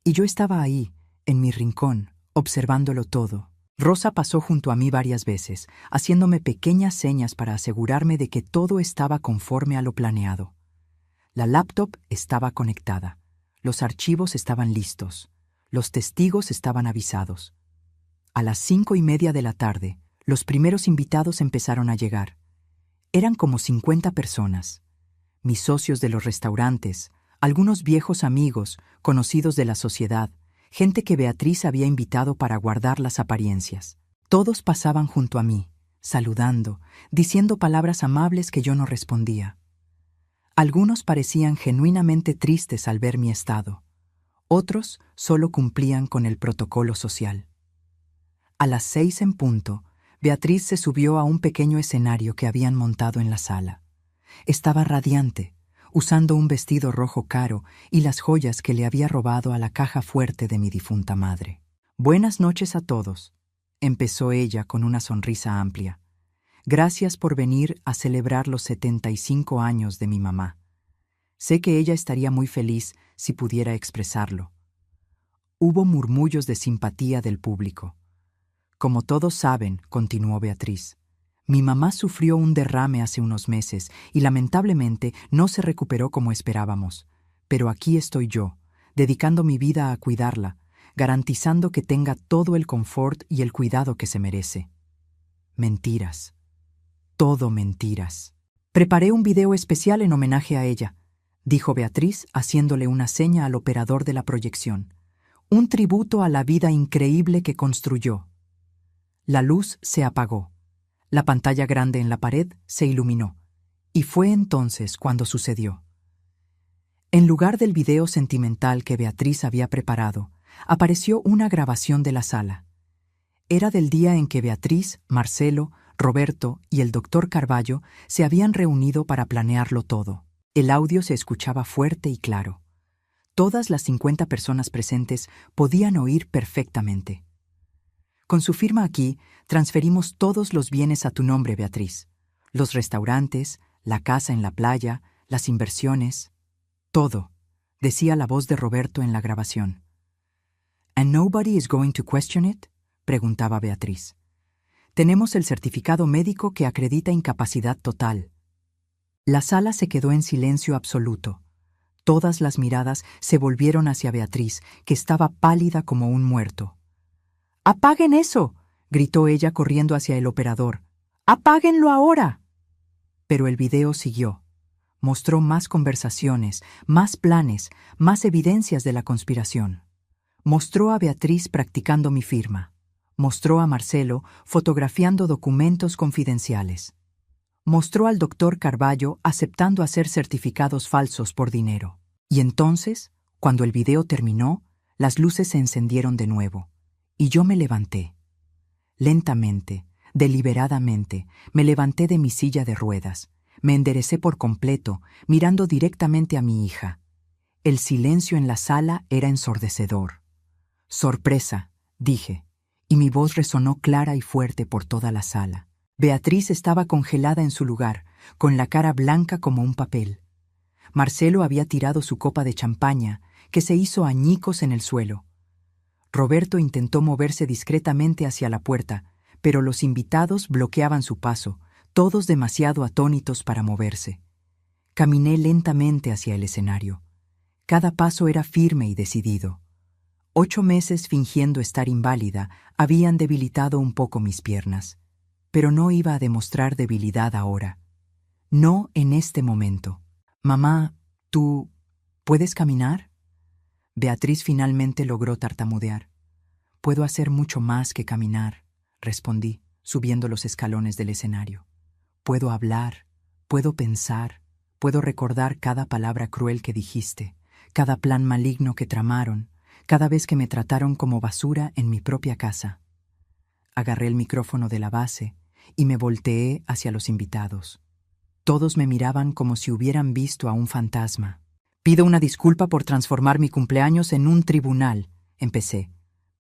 Y yo estaba ahí, en mi rincón, observándolo todo. Rosa pasó junto a mí varias veces, haciéndome pequeñas señas para asegurarme de que todo estaba conforme a lo planeado. La laptop estaba conectada, los archivos estaban listos, los testigos estaban avisados. A las 5:30 de la tarde, los primeros invitados empezaron a llegar. Eran como 50 personas. Mis socios de los restaurantes, algunos viejos amigos, conocidos de la sociedad, gente que Beatriz había invitado para guardar las apariencias. Todos pasaban junto a mí, saludando, diciendo palabras amables que yo no respondía. Algunos parecían genuinamente tristes al ver mi estado. Otros solo cumplían con el protocolo social. A las 6 en punto, Beatriz se subió a un pequeño escenario que habían montado en la sala. Estaba radiante, usando un vestido rojo caro y las joyas que le había robado a la caja fuerte de mi difunta madre. «Buenas noches a todos», empezó ella con una sonrisa amplia. «Gracias por venir a celebrar los 75 años de mi mamá. Sé que ella estaría muy feliz si pudiera expresarlo». Hubo murmullos de simpatía del público. «Como todos saben», continuó Beatriz, «mi mamá sufrió un derrame hace unos meses y lamentablemente no se recuperó como esperábamos. Pero aquí estoy yo, dedicando mi vida a cuidarla, garantizando que tenga todo el confort y el cuidado que se merece. Mentiras. Todo mentiras. Preparé un video especial en homenaje a ella, dijo Beatriz, haciéndole una seña al operador de la proyección. Un tributo a la vida increíble que construyó. La luz se apagó. La pantalla grande en la pared se iluminó. Y fue entonces cuando sucedió. En lugar del video sentimental que Beatriz había preparado, apareció una grabación de la sala. Era del día en que Beatriz, Marcelo, Roberto y el doctor Carballo se habían reunido para planearlo todo. El audio se escuchaba fuerte y claro. Todas las 50 personas presentes podían oír perfectamente. Con su firma aquí, transferimos todos los bienes a tu nombre, Beatriz. Los restaurantes, la casa en la playa, las inversiones. Todo, decía la voz de Roberto en la grabación. ¿And nobody is going to question it?, preguntaba Beatriz. Tenemos el certificado médico que acredita incapacidad total. La sala se quedó en silencio absoluto. Todas las miradas se volvieron hacia Beatriz, que estaba pálida como un muerto. ¡Apaguen eso!, gritó ella corriendo hacia el operador. ¡Apáguenlo ahora! Pero el video siguió. Mostró más conversaciones, más planes, más evidencias de la conspiración. Mostró a Beatriz practicando mi firma. Mostró a Marcelo fotografiando documentos confidenciales. Mostró al doctor Carballo aceptando hacer certificados falsos por dinero. Y entonces, cuando el video terminó, las luces se encendieron de nuevo. Y yo me levanté. Lentamente, deliberadamente, me levanté de mi silla de ruedas. Me enderecé por completo, mirando directamente a mi hija. El silencio en la sala era ensordecedor. «Sorpresa», dije, y mi voz resonó clara y fuerte por toda la sala. Beatriz estaba congelada en su lugar, con la cara blanca como un papel. Marcelo había tirado su copa de champaña, que se hizo añicos en el suelo. Roberto intentó moverse discretamente hacia la puerta, pero los invitados bloqueaban su paso, todos demasiado atónitos para moverse. Caminé lentamente hacia el escenario. Cada paso era firme y decidido. 8 meses fingiendo estar inválida habían debilitado un poco mis piernas, pero no iba a demostrar debilidad ahora. No en este momento. «Mamá, ¿tú puedes caminar?» Beatriz finalmente logró tartamudear. «Puedo hacer mucho más que caminar», respondí, subiendo los escalones del escenario. «Puedo hablar, puedo pensar, puedo recordar cada palabra cruel que dijiste, cada plan maligno que tramaron, cada vez que me trataron como basura en mi propia casa». Agarré el micrófono de la base y me volteé hacia los invitados. Todos me miraban como si hubieran visto a un fantasma. «Pido una disculpa por transformar mi cumpleaños en un tribunal», empecé.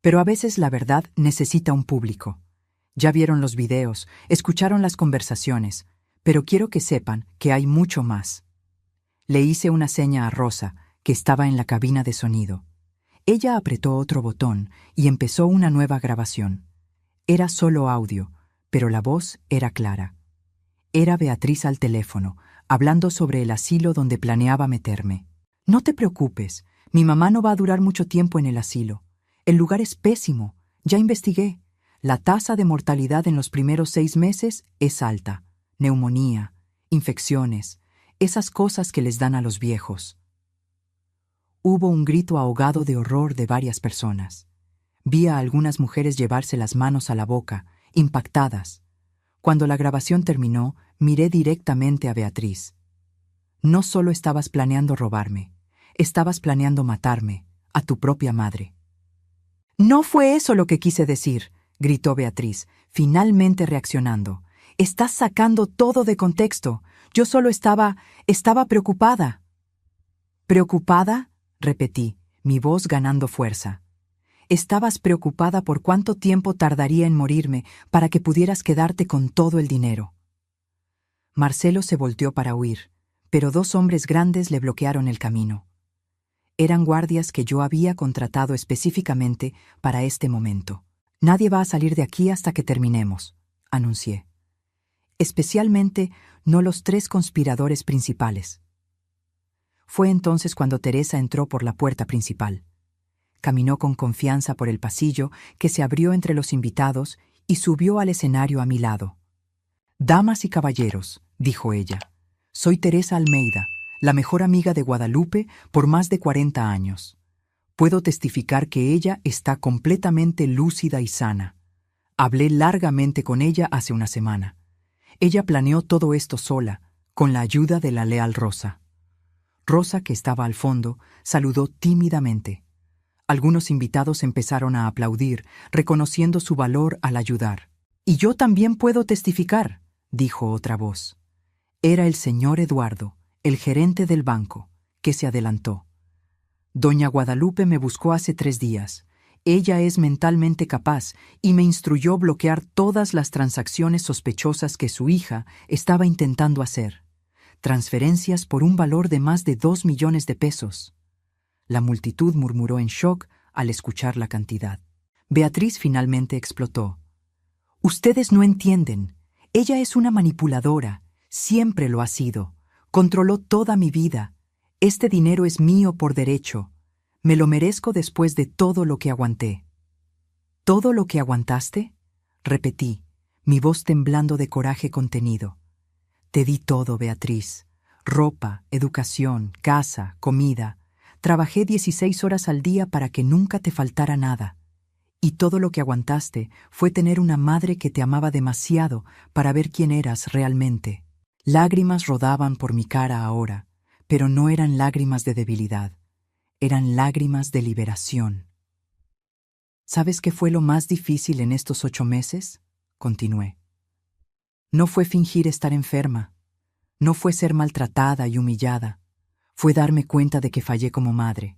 «Pero a veces la verdad necesita un público. Ya vieron los videos, escucharon las conversaciones, pero quiero que sepan que hay mucho más». Le hice una seña a Rosa, que estaba en la cabina de sonido. Ella apretó otro botón y empezó una nueva grabación. Era solo audio, pero la voz era clara. Era Beatriz al teléfono, hablando sobre el asilo donde planeaba meterme. «No te preocupes, mi mamá no va a durar mucho tiempo en el asilo. El lugar es pésimo, ya investigué. La tasa de mortalidad en los primeros 6 meses es alta. Neumonía, infecciones, esas cosas que les dan a los viejos». Hubo un grito ahogado de horror de varias personas. Vi a algunas mujeres llevarse las manos a la boca, impactadas. Cuando la grabación terminó, miré directamente a Beatriz. «No solo estabas planeando robarme, estabas planeando matarme, a tu propia madre». «No fue eso lo que quise decir», gritó Beatriz, finalmente reaccionando. «Estás sacando todo de contexto. Yo solo estaba preocupada». «¿Preocupada?», repetí, mi voz ganando fuerza. «Estabas preocupada por cuánto tiempo tardaría en morirme para que pudieras quedarte con todo el dinero». Marcelo se volteó para huir, pero 2 hombres grandes le bloquearon el camino. Eran guardias que yo había contratado específicamente para este momento. «Nadie va a salir de aquí hasta que terminemos», anuncié. «Especialmente no los 3 conspiradores principales». Fue entonces cuando Teresa entró por la puerta principal. Caminó con confianza por el pasillo que se abrió entre los invitados y subió al escenario a mi lado. «Damas y caballeros», dijo ella, «soy Teresa Almeida, la mejor amiga de Guadalupe por más de 40 años. Puedo testificar que ella está completamente lúcida y sana. Hablé largamente con ella hace una semana. Ella planeó todo esto sola, con la ayuda de la leal Rosa». Rosa, que estaba al fondo, saludó tímidamente. Algunos invitados empezaron a aplaudir, reconociendo su valor al ayudar. «Y yo también puedo testificar», dijo otra voz. Era el señor Eduardo, el gerente del banco, que se adelantó. «Doña Guadalupe me buscó hace 3 días. Ella es mentalmente capaz y me instruyó bloquear todas las transacciones sospechosas que su hija estaba intentando hacer. Transferencias por un valor de más de 2 millones de pesos. La multitud murmuró en shock al escuchar la cantidad. Beatriz finalmente explotó. «Ustedes no entienden. Ella es una manipuladora. Siempre lo ha sido. Controló toda mi vida. Este dinero es mío por derecho. Me lo merezco después de todo lo que aguanté». «¿Todo lo que aguantaste?», repetí, mi voz temblando de coraje contenido. «Te di todo, Beatriz. Ropa, educación, casa, comida. Trabajé 16 horas al día para que nunca te faltara nada. Y todo lo que aguantaste fue tener una madre que te amaba demasiado para ver quién eras realmente». Lágrimas rodaban por mi cara ahora, pero no eran lágrimas de debilidad. Eran lágrimas de liberación. «¿Sabes qué fue lo más difícil en estos 8 meses?», continué. «No fue fingir estar enferma. No fue ser maltratada y humillada. Fue darme cuenta de que fallé como madre,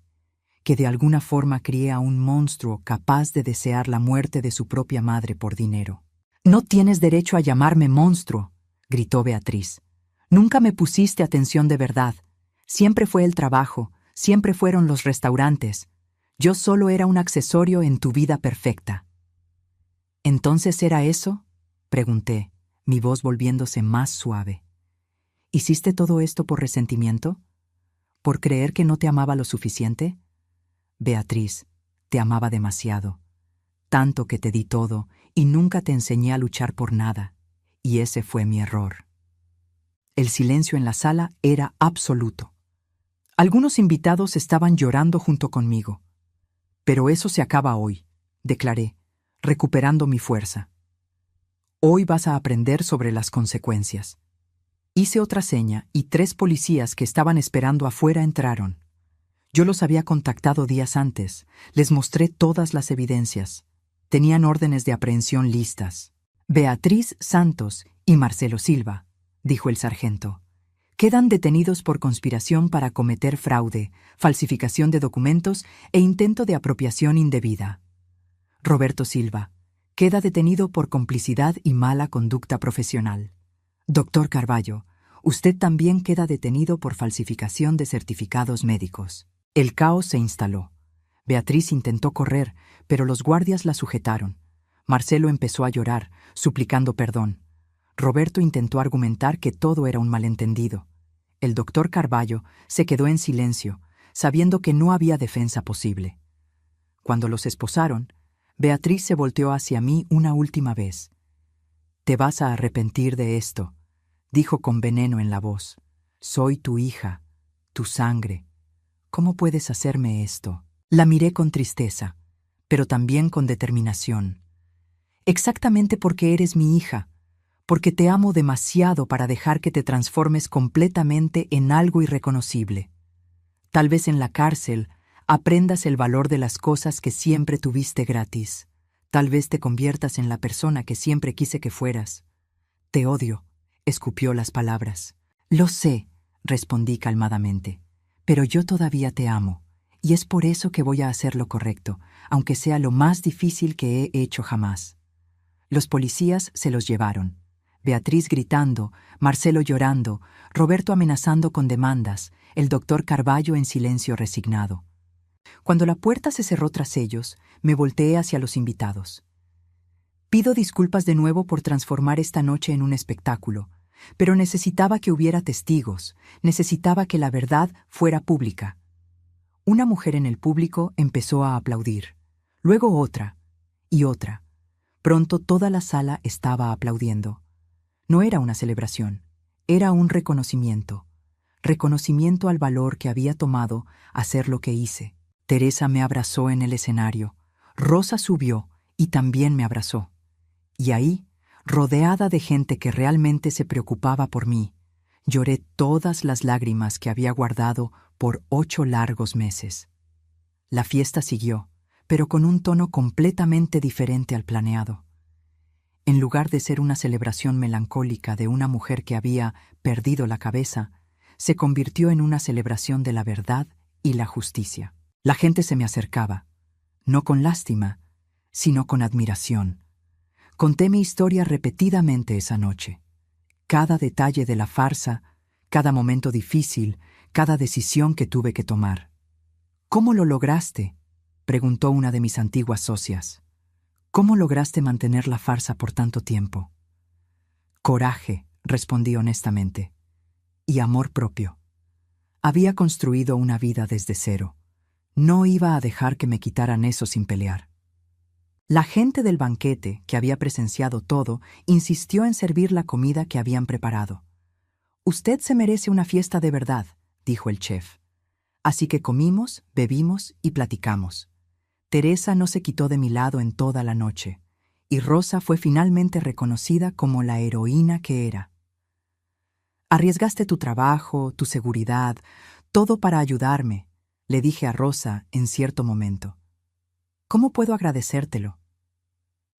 que de alguna forma crié a un monstruo capaz de desear la muerte de su propia madre por dinero». «No tienes derecho a llamarme monstruo», gritó Beatriz. «Nunca me pusiste atención de verdad. Siempre fue el trabajo, siempre fueron los restaurantes. Yo solo era un accesorio en tu vida perfecta». «¿Entonces era eso?», pregunté, mi voz volviéndose más suave. «¿Hiciste todo esto por resentimiento? ¿Por creer que no te amaba lo suficiente? Beatriz, te amaba demasiado. Tanto que te di todo y nunca te enseñé a luchar por nada. Y ese fue mi error». El silencio en la sala era absoluto. Algunos invitados estaban llorando junto conmigo. «Pero eso se acaba hoy», declaré, recuperando mi fuerza. «Hoy vas a aprender sobre las consecuencias». Hice otra seña y 3 policías que estaban esperando afuera entraron. Yo los había contactado días antes, les mostré todas las evidencias. Tenían órdenes de aprehensión listas. «Beatriz Santos y Marcelo Silva», dijo el sargento, «quedan detenidos por conspiración para cometer fraude, falsificación de documentos e intento de apropiación indebida. Roberto Silva queda detenido por complicidad y mala conducta profesional. Doctor Carballo, usted también queda detenido por falsificación de certificados médicos». El caos se instaló. Beatriz intentó correr, pero los guardias la sujetaron. Marcelo empezó a llorar, suplicando perdón. Roberto intentó argumentar que todo era un malentendido. El doctor Carballo se quedó en silencio, sabiendo que no había defensa posible. Cuando los esposaron, Beatriz se volteó hacia mí una última vez. «Te vas a arrepentir de esto», dijo con veneno en la voz. «Soy tu hija, tu sangre. ¿Cómo puedes hacerme esto?». La miré con tristeza, pero también con determinación. «Exactamente porque eres mi hija, porque te amo demasiado para dejar que te transformes completamente en algo irreconocible. Tal vez en la cárcel aprendas el valor de las cosas que siempre tuviste gratis. Tal vez te conviertas en la persona que siempre quise que fueras. Te odio», escupió las palabras. «Lo sé», respondí calmadamente, «pero yo todavía te amo, y es por eso que voy a hacer lo correcto, aunque sea lo más difícil que he hecho jamás». Los policías se los llevaron. Beatriz gritando, Marcelo llorando, Roberto amenazando con demandas, el doctor Carballo en silencio resignado. Cuando la puerta se cerró tras ellos, me volteé hacia los invitados. «Pido disculpas de nuevo por transformar esta noche en un espectáculo, pero necesitaba que hubiera testigos, necesitaba que la verdad fuera pública. Una mujer en el público empezó a aplaudir, luego otra y otra. Pronto toda la sala estaba aplaudiendo. No era una celebración, era un reconocimiento. Reconocimiento al valor que había tomado hacer lo que hice. Teresa me abrazó en el escenario. Rosa subió y también me abrazó. Y ahí, rodeada de gente que realmente se preocupaba por mí, lloré todas las lágrimas que había guardado por 8 largos meses. La fiesta siguió, pero con un tono completamente diferente al planeado. En lugar de ser una celebración melancólica de una mujer que había perdido la cabeza, se convirtió en una celebración de la verdad y la justicia. La gente se me acercaba, no con lástima, sino con admiración. Conté mi historia repetidamente esa noche. Cada detalle de la farsa, cada momento difícil, cada decisión que tuve que tomar. ¿Cómo lo lograste?, preguntó una de mis antiguas socias. ¿Cómo lograste mantener la farsa por tanto tiempo? Coraje, respondí honestamente, y amor propio. Había construido una vida desde cero. No iba a dejar que me quitaran eso sin pelear. La gente del banquete, que había presenciado todo, insistió en servir la comida que habían preparado. «Usted se merece una fiesta de verdad», dijo el chef. Así que comimos, bebimos y platicamos. Teresa no se quitó de mi lado en toda la noche, y Rosa fue finalmente reconocida como la heroína que era. «Arriesgaste tu trabajo, tu seguridad, todo para ayudarme», le dije a Rosa en cierto momento. «¿Cómo puedo agradecértelo?»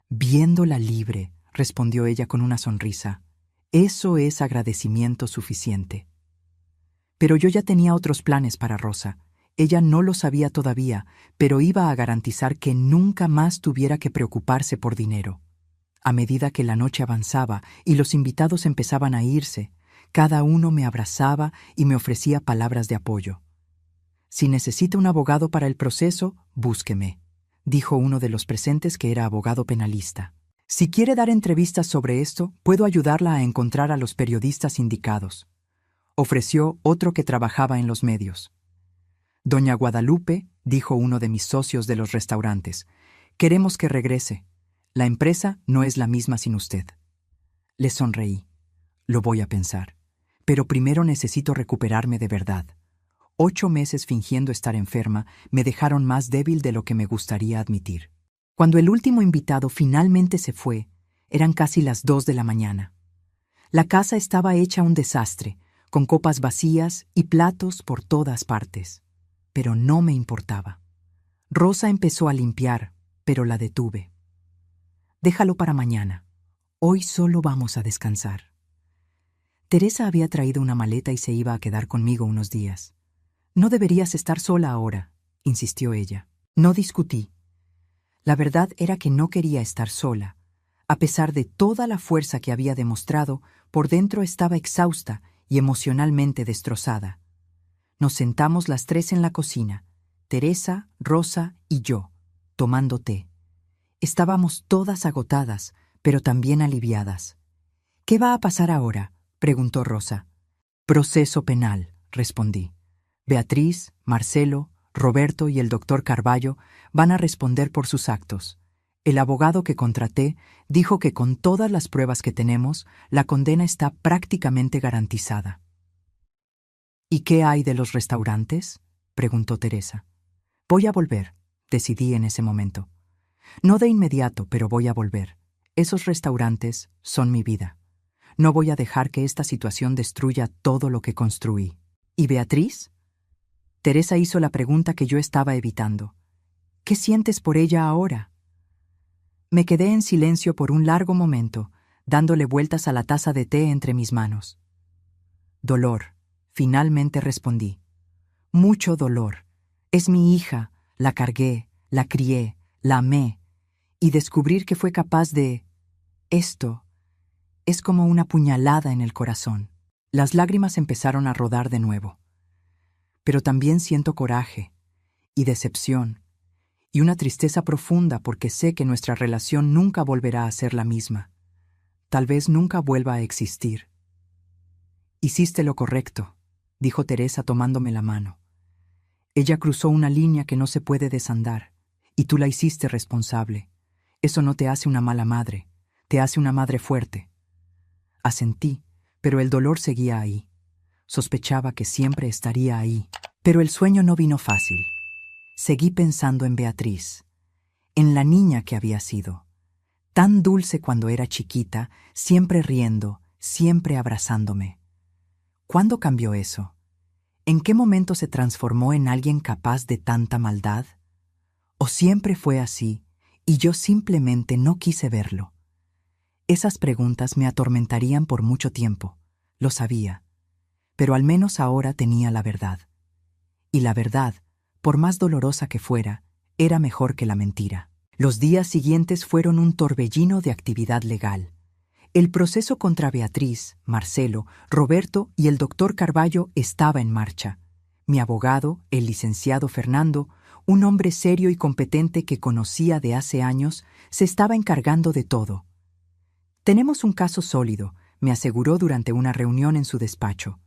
«Viéndola libre», respondió ella con una sonrisa. «Eso es agradecimiento suficiente». Pero yo ya tenía otros planes para Rosa. Ella no lo sabía todavía, pero iba a garantizar que nunca más tuviera que preocuparse por dinero. A medida que la noche avanzaba y los invitados empezaban a irse, cada uno me abrazaba y me ofrecía palabras de apoyo. «Si necesita un abogado para el proceso, búsqueme», dijo uno de los presentes que era abogado penalista. «Si quiere dar entrevistas sobre esto, puedo ayudarla a encontrar a los periodistas indicados», ofreció otro que trabajaba en los medios. «Doña Guadalupe», dijo uno de mis socios de los restaurantes, «queremos que regrese. La empresa no es la misma sin usted». Le sonreí. «Lo voy a pensar. Pero primero necesito recuperarme de verdad. 8 meses fingiendo estar enferma me dejaron más débil de lo que me gustaría admitir». Cuando el último invitado finalmente se fue, eran casi las 2 de la mañana. La casa estaba hecha un desastre, con copas vacías y platos por todas partes. Pero no me importaba. Rosa empezó a limpiar, pero la detuve. «Déjalo para mañana. Hoy solo vamos a descansar». Teresa había traído una maleta y se iba a quedar conmigo unos días. «No deberías estar sola ahora», insistió ella. No discutí. La verdad era que no quería estar sola. A pesar de toda la fuerza que había demostrado, por dentro estaba exhausta y emocionalmente destrozada. Nos sentamos las 3 en la cocina, Teresa, Rosa y yo, tomando té. Estábamos todas agotadas, pero también aliviadas. «¿Qué va a pasar ahora?», preguntó Rosa. «Proceso penal», respondí. «Beatriz, Marcelo, Roberto y el doctor Carballo van a responder por sus actos. El abogado que contraté dijo que con todas las pruebas que tenemos, la condena está prácticamente garantizada». «¿Y qué hay de los restaurantes?», preguntó Teresa. «Voy a volver», decidí en ese momento. «No de inmediato, pero voy a volver. Esos restaurantes son mi vida. No voy a dejar que esta situación destruya todo lo que construí». «¿Y Beatriz?». Teresa hizo la pregunta que yo estaba evitando. «¿Qué sientes por ella ahora?». Me quedé en silencio por un largo momento, dándole vueltas a la taza de té entre mis manos. «Dolor», finalmente respondí. «Mucho dolor. Es mi hija, la cargué, la crié, la amé, y descubrir que fue capaz de... esto es como una puñalada en el corazón». Las lágrimas empezaron a rodar de nuevo. Pero también siento coraje y decepción y una tristeza profunda porque sé que nuestra relación nunca volverá a ser la misma. Tal vez nunca vuelva a existir. Hiciste lo correcto, dijo Teresa tomándome la mano. Ella cruzó una línea que no se puede desandar, y tú la hiciste responsable. Eso no te hace una mala madre, te hace una madre fuerte. Asentí, pero el dolor seguía ahí. Sospechaba que siempre estaría ahí, pero el sueño no vino fácil. Seguí pensando en Beatriz, en la niña que había sido. Tan dulce cuando era chiquita, siempre riendo, siempre abrazándome. ¿Cuándo cambió eso? ¿En qué momento se transformó en alguien capaz de tanta maldad? ¿O siempre fue así, y yo simplemente no quise verlo? Esas preguntas me atormentarían por mucho tiempo, lo sabía, pero al menos ahora tenía la verdad. Y la verdad, por más dolorosa que fuera, era mejor que la mentira. Los días siguientes fueron un torbellino de actividad legal. El proceso contra Beatriz, Marcelo, Roberto y el doctor Carballo estaba en marcha. Mi abogado, el licenciado Fernando, un hombre serio y competente que conocía de hace años, se estaba encargando de todo. Tenemos un caso sólido, me aseguró durante una reunión en su despacho.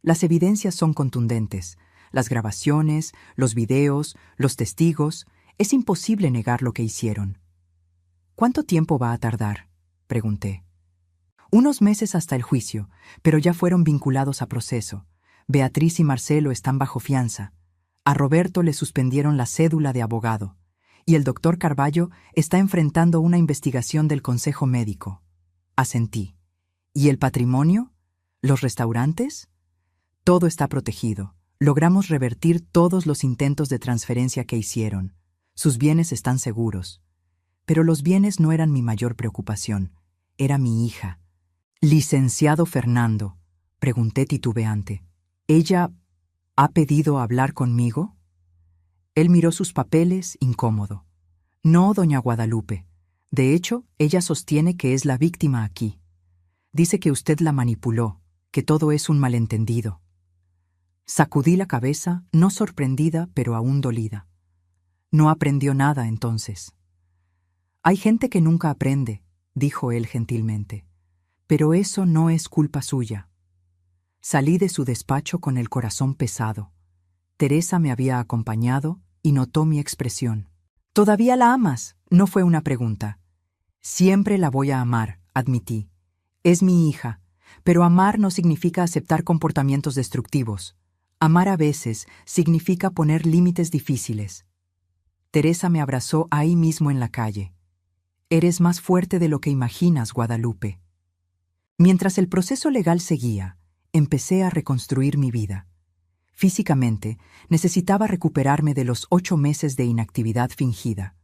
Las evidencias son contundentes. Las grabaciones, los videos, los testigos, es imposible negar lo que hicieron. ¿Cuánto tiempo va a tardar?, pregunté. Unos meses hasta el juicio, pero ya fueron vinculados a proceso. Beatriz y Marcelo están bajo fianza. A Roberto le suspendieron la cédula de abogado. Y el doctor Carballo está enfrentando una investigación del Consejo Médico. Asentí. ¿Y el patrimonio? ¿Los restaurantes? Todo está protegido. Logramos revertir todos los intentos de transferencia que hicieron. Sus bienes están seguros. Pero los bienes no eran mi mayor preocupación. Era mi hija. Licenciado Fernando, pregunté titubeante. ¿Ella ha pedido hablar conmigo? Él miró sus papeles, incómodo. No, doña Guadalupe. De hecho, ella sostiene que es la víctima aquí. Dice que usted la manipuló, que todo es un malentendido. Sacudí la cabeza, no sorprendida, pero aún dolida. No aprendió nada entonces. Hay gente que nunca aprende, dijo él gentilmente. Pero eso no es culpa suya. Salí de su despacho con el corazón pesado. Teresa me había acompañado y notó mi expresión. ¿Todavía la amas?, no fue una pregunta. Siempre la voy a amar, admití. Es mi hija, pero amar no significa aceptar comportamientos destructivos. Amar a veces significa poner límites difíciles. Teresa me abrazó ahí mismo en la calle. Eres más fuerte de lo que imaginas, Guadalupe. Mientras el proceso legal seguía, empecé a reconstruir mi vida. Físicamente, necesitaba recuperarme de los 8 meses de inactividad fingida.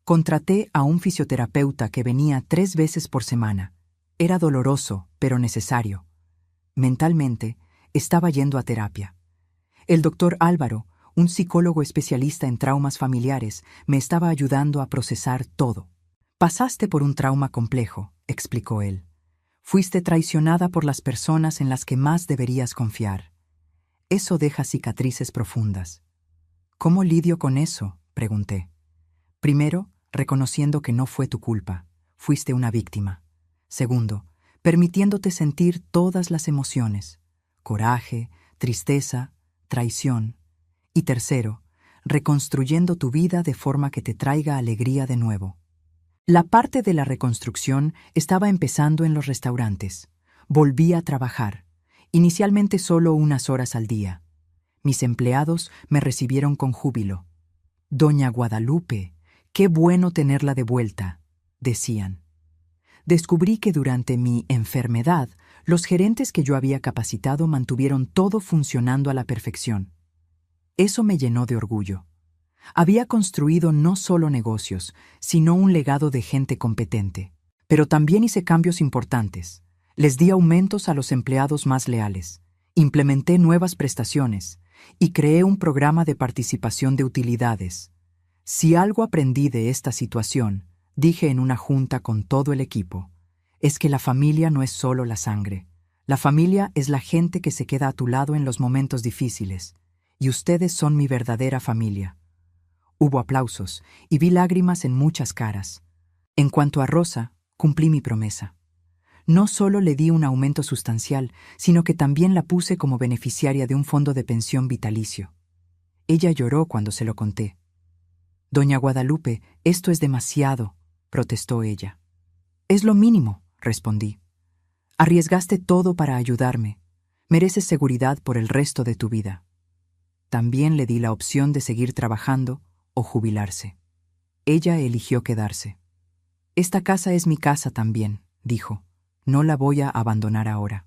Contraté a un fisioterapeuta que venía 3 veces por semana. Era doloroso, pero necesario. Mentalmente, estaba yendo a terapia. El doctor Álvaro, un psicólogo especialista en traumas familiares, me estaba ayudando a procesar todo. Pasaste por un trauma complejo, explicó él. Fuiste traicionada por las personas en las que más deberías confiar. Eso deja cicatrices profundas. ¿Cómo lidio con eso?, pregunté. Primero, reconociendo que no fue tu culpa. Fuiste una víctima. Segundo, permitiéndote sentir todas las emociones. Coraje, tristeza, traición. Y tercero, reconstruyendo tu vida de forma que te traiga alegría de nuevo. La parte de la reconstrucción estaba empezando en los restaurantes. Volví a trabajar, inicialmente solo unas horas al día. Mis empleados me recibieron con júbilo. «Doña Guadalupe, qué bueno tenerla de vuelta», decían. Descubrí que durante mi enfermedad, los gerentes que yo había capacitado mantuvieron todo funcionando a la perfección. Eso me llenó de orgullo. Había construido no solo negocios, sino un legado de gente competente. Pero también hice cambios importantes. Les di aumentos a los empleados más leales, implementé nuevas prestaciones y creé un programa de participación de utilidades. Si algo aprendí de esta situación, dije en una junta con todo el equipo, es que la familia no es solo la sangre. La familia es la gente que se queda a tu lado en los momentos difíciles, y ustedes son mi verdadera familia. Hubo aplausos y vi lágrimas en muchas caras. En cuanto a Rosa, cumplí mi promesa. No solo le di un aumento sustancial, sino que también la puse como beneficiaria de un fondo de pensión vitalicio. Ella lloró cuando se lo conté. «Doña Guadalupe, esto es demasiado», protestó ella. «Es lo mínimo», respondí. «Arriesgaste todo para ayudarme. Mereces seguridad por el resto de tu vida». También le di la opción de seguir trabajando o jubilarse. Ella eligió quedarse. «Esta casa es mi casa también», dijo. «No la voy a abandonar ahora».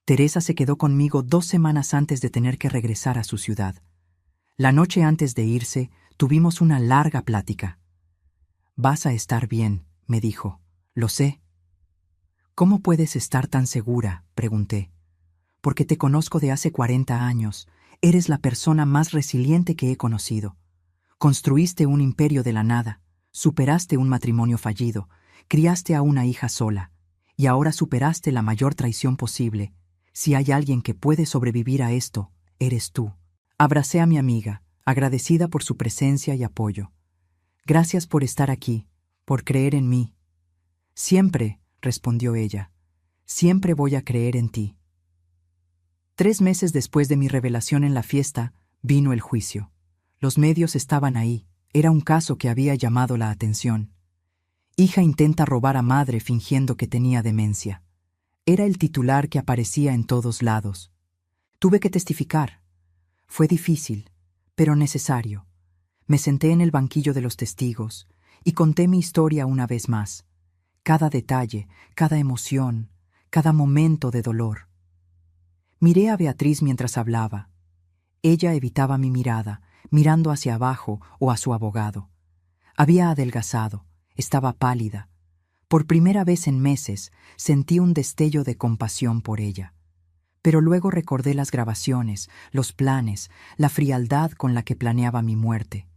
Teresa se quedó conmigo 2 semanas antes de tener que regresar a su ciudad. La noche antes de irse, tuvimos una larga plática. «Vas a estar bien», me dijo. «Lo sé». «¿Cómo puedes estar tan segura?», pregunté. «Porque te conozco de hace 40 años. Eres la persona más resiliente que he conocido. Construiste un imperio de la nada, superaste un matrimonio fallido, criaste a una hija sola, y ahora superaste la mayor traición posible. Si hay alguien que puede sobrevivir a esto, eres tú». Abracé a mi amiga, agradecida por su presencia y apoyo. «Gracias por estar aquí, por creer en mí». «Siempre», respondió ella, «siempre voy a creer en ti». 3 meses después de mi revelación en la fiesta, vino el juicio. Los medios estaban ahí. Era un caso que había llamado la atención. «Hija intenta robar a madre fingiendo que tenía demencia». Era el titular que aparecía en todos lados. Tuve que testificar. Fue difícil, pero necesario. Me senté en el banquillo de los testigos y conté mi historia una vez más. Cada detalle, cada emoción, cada momento de dolor. Miré a Beatriz mientras hablaba. Ella evitaba mi mirada, mirando hacia abajo o a su abogado. Había adelgazado, estaba pálida. Por primera vez en meses sentí un destello de compasión por ella. Pero luego recordé las grabaciones, los planes, la frialdad con la que planeaba mi muerte.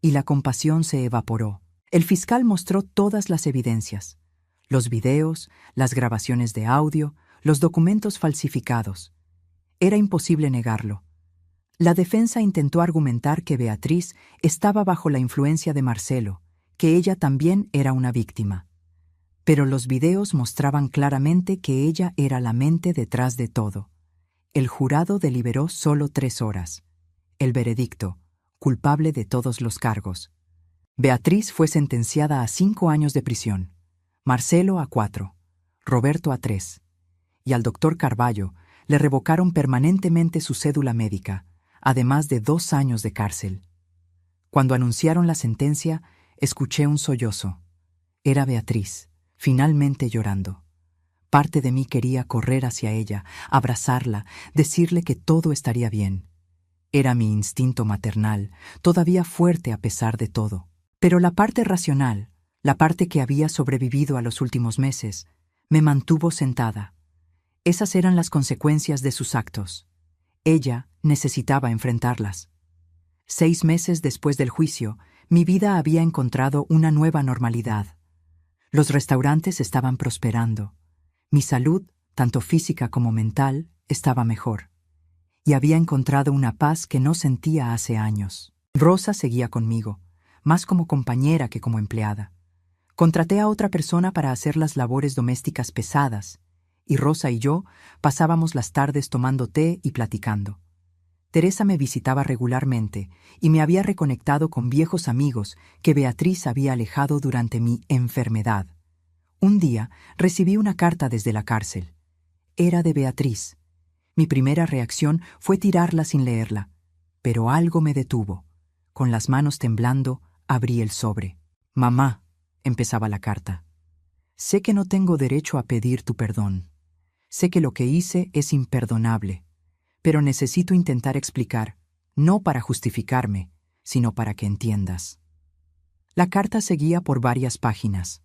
Y la compasión se evaporó. El fiscal mostró todas las evidencias: los videos, las grabaciones de audio, los documentos falsificados. Era imposible negarlo. La defensa intentó argumentar que Beatriz estaba bajo la influencia de Marcelo, que ella también era una víctima. Pero los videos mostraban claramente que ella era la mente detrás de todo. El jurado deliberó solo 3 horas. El veredicto: culpable de todos los cargos. Beatriz fue sentenciada a 5 años de prisión, Marcelo a 4, Roberto a 3. Y al doctor Carballo le revocaron permanentemente su cédula médica, además de 2 años de cárcel. Cuando anunciaron la sentencia, escuché un sollozo. Era Beatriz, finalmente llorando. Parte de mí quería correr hacia ella, abrazarla, decirle que todo estaría bien. Era mi instinto maternal, todavía fuerte a pesar de todo. Pero la parte racional, la parte que había sobrevivido a los últimos meses, me mantuvo sentada. Esas eran las consecuencias de sus actos. Ella necesitaba enfrentarlas. 6 meses después del juicio, mi vida había encontrado una nueva normalidad. Los restaurantes estaban prosperando. Mi salud, tanto física como mental, estaba mejor. Y había encontrado una paz que no sentía hace años. Rosa seguía conmigo, más como compañera que como empleada. Contraté a otra persona para hacer las labores domésticas pesadas, y Rosa y yo pasábamos las tardes tomando té y platicando. Teresa me visitaba regularmente y me había reconectado con viejos amigos que Beatriz había alejado durante mi enfermedad. Un día recibí una carta desde la cárcel. Era de Beatriz. Mi primera reacción fue tirarla sin leerla, pero algo me detuvo. Con las manos temblando, abrí el sobre. «Mamá», empezaba la carta, «sé que no tengo derecho a pedir tu perdón. Sé que lo que hice es imperdonable, pero necesito intentar explicar, no para justificarme, sino para que entiendas». La carta seguía por varias páginas.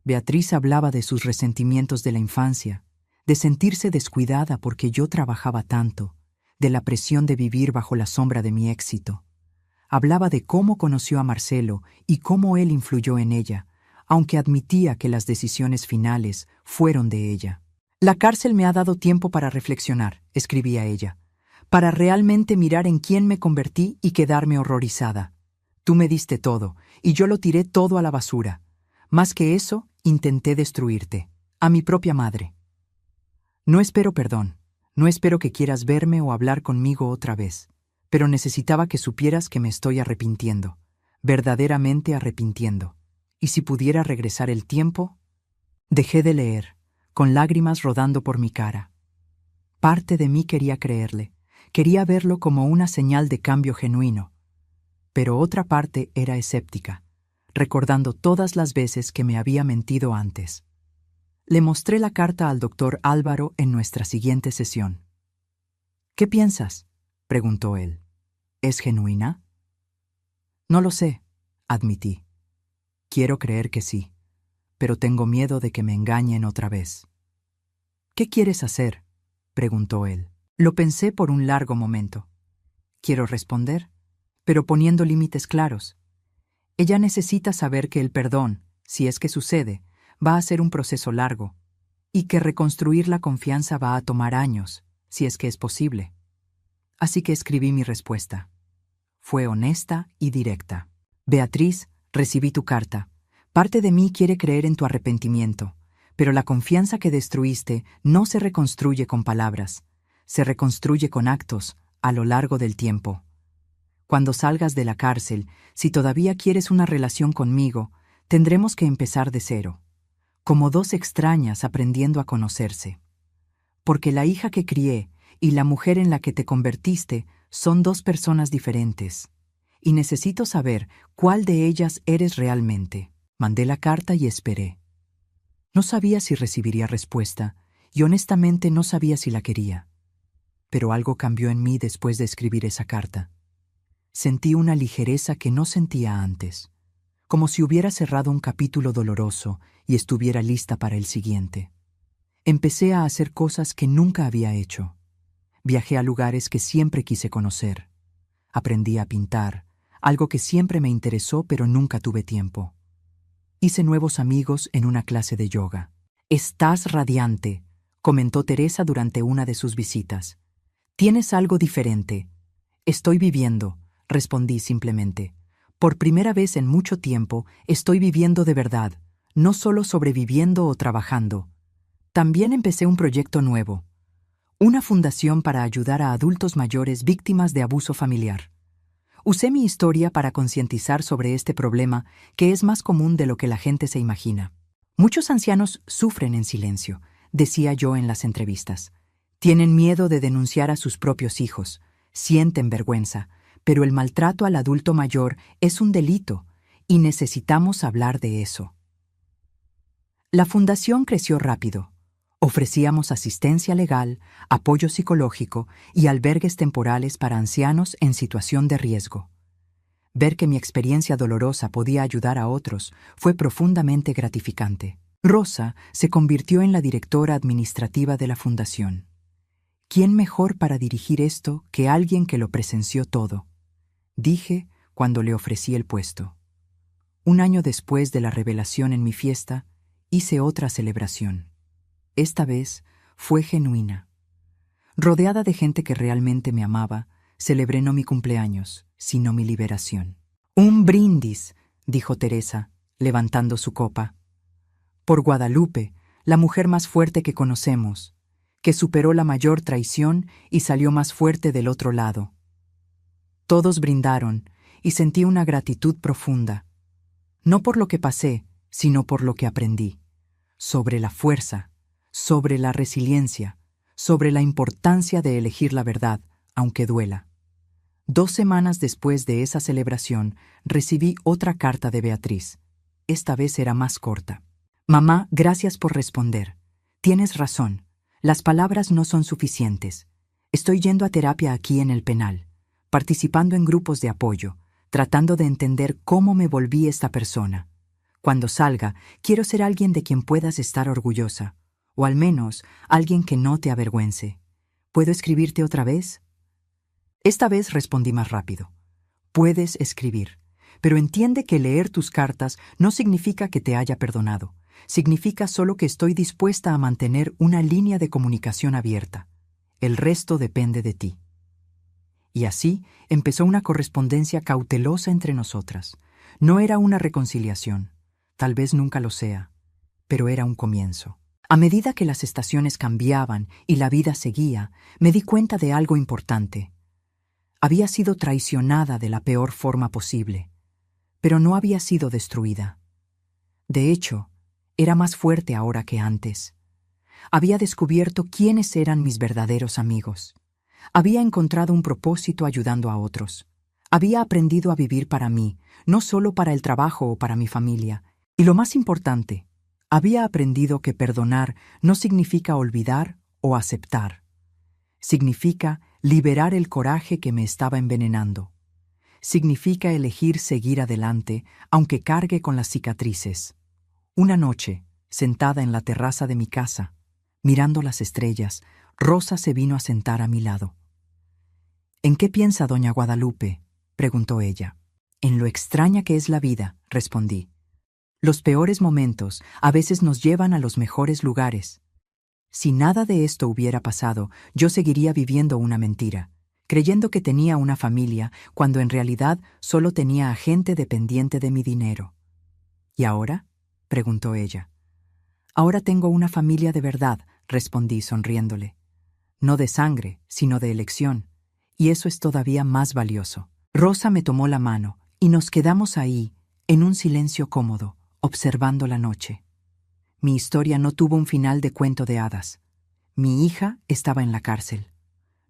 Beatriz hablaba de sus resentimientos de la infancia, de sentirse descuidada porque yo trabajaba tanto, de la presión de vivir bajo la sombra de mi éxito. Hablaba de cómo conoció a Marcelo y cómo él influyó en ella, aunque admitía que las decisiones finales fueron de ella. «La cárcel me ha dado tiempo para reflexionar», escribía ella, «para realmente mirar en quién me convertí y quedarme horrorizada. Tú me diste todo, y yo lo tiré todo a la basura. Más que eso, intenté destruirte. A mi propia madre. No espero perdón, no espero que quieras verme o hablar conmigo otra vez, pero necesitaba que supieras que me estoy arrepintiendo, verdaderamente arrepintiendo. Y si pudiera regresar el tiempo, dejé de leer, con lágrimas rodando por mi cara. Parte de mí quería creerle, quería verlo como una señal de cambio genuino, pero otra parte era escéptica, recordando todas las veces que me había mentido antes. Le mostré la carta al doctor Álvaro en nuestra siguiente sesión. «¿Qué piensas?», preguntó él. «¿Es genuina?». «No lo sé», admití. «Quiero creer que sí, pero tengo miedo de que me engañen otra vez». «¿Qué quieres hacer?», preguntó él. Lo pensé por un largo momento. Quiero responder, pero poniendo límites claros. Ella necesita saber que el perdón, si es que sucede, va a ser un proceso largo, y que reconstruir la confianza va a tomar años, si es que es posible. Así que escribí mi respuesta. Fue honesta y directa. «Beatriz, recibí tu carta. Parte de mí quiere creer en tu arrepentimiento, pero la confianza que destruiste no se reconstruye con palabras, se reconstruye con actos a lo largo del tiempo. Cuando salgas de la cárcel, si todavía quieres una relación conmigo, tendremos que empezar de cero, como dos extrañas aprendiendo a conocerse. Porque la hija que crié y la mujer en la que te convertiste son dos personas diferentes, y necesito saber cuál de ellas eres realmente». Mandé la carta y esperé. No sabía si recibiría respuesta, y honestamente no sabía si la quería. Pero algo cambió en mí después de escribir esa carta. Sentí una ligereza que no sentía antes, como si hubiera cerrado un capítulo doloroso y estuviera lista para el siguiente. Empecé a hacer cosas que nunca había hecho. Viajé a lugares que siempre quise conocer. Aprendí a pintar, algo que siempre me interesó pero nunca tuve tiempo. Hice nuevos amigos en una clase de yoga. «Estás radiante», comentó Teresa durante una de sus visitas. «Tienes algo diferente». «Estoy viviendo», respondí simplemente. «Por primera vez en mucho tiempo estoy viviendo de verdad, no solo sobreviviendo o trabajando». También empecé un proyecto nuevo, una fundación para ayudar a adultos mayores víctimas de abuso familiar. Usé mi historia para concientizar sobre este problema que es más común de lo que la gente se imagina. «Muchos ancianos sufren en silencio», decía yo en las entrevistas. «Tienen miedo de denunciar a sus propios hijos, sienten vergüenza, pero el maltrato al adulto mayor es un delito y necesitamos hablar de eso». La fundación creció rápido. Ofrecíamos asistencia legal, apoyo psicológico y albergues temporales para ancianos en situación de riesgo. Ver que mi experiencia dolorosa podía ayudar a otros fue profundamente gratificante. Rosa se convirtió en la directora administrativa de la fundación. ¿Quién mejor para dirigir esto que alguien que lo presenció todo?, dije cuando le ofrecí el puesto. Un año después de la revelación en mi fiesta, hice otra celebración. Esta vez fue genuina. Rodeada de gente que realmente me amaba, celebré no mi cumpleaños, sino mi liberación. «Un brindis», dijo Teresa, levantando su copa. «Por Guadalupe, la mujer más fuerte que conocemos, que superó la mayor traición y salió más fuerte del otro lado». Todos brindaron y sentí una gratitud profunda, no por lo que pasé, sino por lo que aprendí, sobre la fuerza, sobre la resiliencia, sobre la importancia de elegir la verdad, aunque duela. 2 semanas después de esa celebración, recibí otra carta de Beatriz. Esta vez era más corta. «Mamá, gracias por responder. Tienes razón. Las palabras no son suficientes. Estoy yendo a terapia aquí en el penal, participando en grupos de apoyo, tratando de entender cómo me volví esta persona. Cuando salga, quiero ser alguien de quien puedas estar orgullosa, o al menos alguien que no te avergüence. ¿Puedo escribirte otra vez?». Esta vez respondí más rápido. «Puedes escribir, pero entiende que leer tus cartas no significa que te haya perdonado. Significa solo que estoy dispuesta a mantener una línea de comunicación abierta. El resto depende de ti». Y así empezó una correspondencia cautelosa entre nosotras. No era una reconciliación, tal vez nunca lo sea, pero era un comienzo. A medida que las estaciones cambiaban y la vida seguía, me di cuenta de algo importante. Había sido traicionada de la peor forma posible, pero no había sido destruida. De hecho, era más fuerte ahora que antes. Había descubierto quiénes eran mis verdaderos amigos. Había encontrado un propósito ayudando a otros. Había aprendido a vivir para mí, no solo para el trabajo o para mi familia. Y lo más importante, había aprendido que perdonar no significa olvidar o aceptar. Significa liberar el coraje que me estaba envenenando. Significa elegir seguir adelante, aunque cargue con las cicatrices. Una noche, sentada en la terraza de mi casa, mirando las estrellas, Rosa se vino a sentar a mi lado. «¿En qué piensa doña Guadalupe?», preguntó ella. «En lo extraña que es la vida», respondí. «Los peores momentos a veces nos llevan a los mejores lugares. Si nada de esto hubiera pasado, yo seguiría viviendo una mentira, creyendo que tenía una familia cuando en realidad solo tenía a gente dependiente de mi dinero». «¿Y ahora?», preguntó ella. «Ahora tengo una familia de verdad», respondí sonriéndole. «No de sangre, sino de elección, y eso es todavía más valioso». Rosa me tomó la mano y nos quedamos ahí, en un silencio cómodo, observando la noche. Mi historia no tuvo un final de cuento de hadas. Mi hija estaba en la cárcel.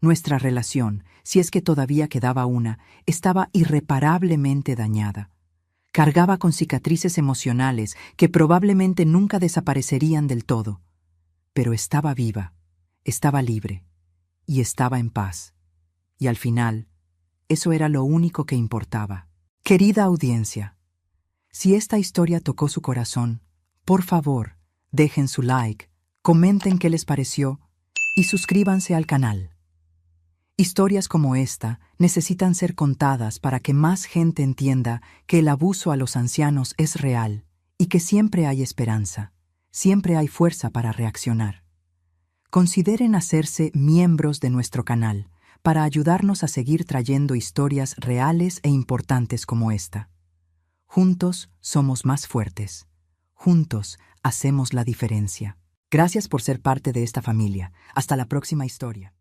Nuestra relación, si es que todavía quedaba una, estaba irreparablemente dañada. Cargaba con cicatrices emocionales que probablemente nunca desaparecerían del todo. Pero estaba viva, estaba libre y estaba en paz. Y al final, eso era lo único que importaba. Querida audiencia, si esta historia tocó su corazón, por favor, dejen su like, comenten qué les pareció y suscríbanse al canal. Historias como esta necesitan ser contadas para que más gente entienda que el abuso a los ancianos es real y que siempre hay esperanza, siempre hay fuerza para reaccionar. Consideren hacerse miembros de nuestro canal para ayudarnos a seguir trayendo historias reales e importantes como esta. Juntos somos más fuertes. Juntos hacemos la diferencia. Gracias por ser parte de esta familia. Hasta la próxima historia.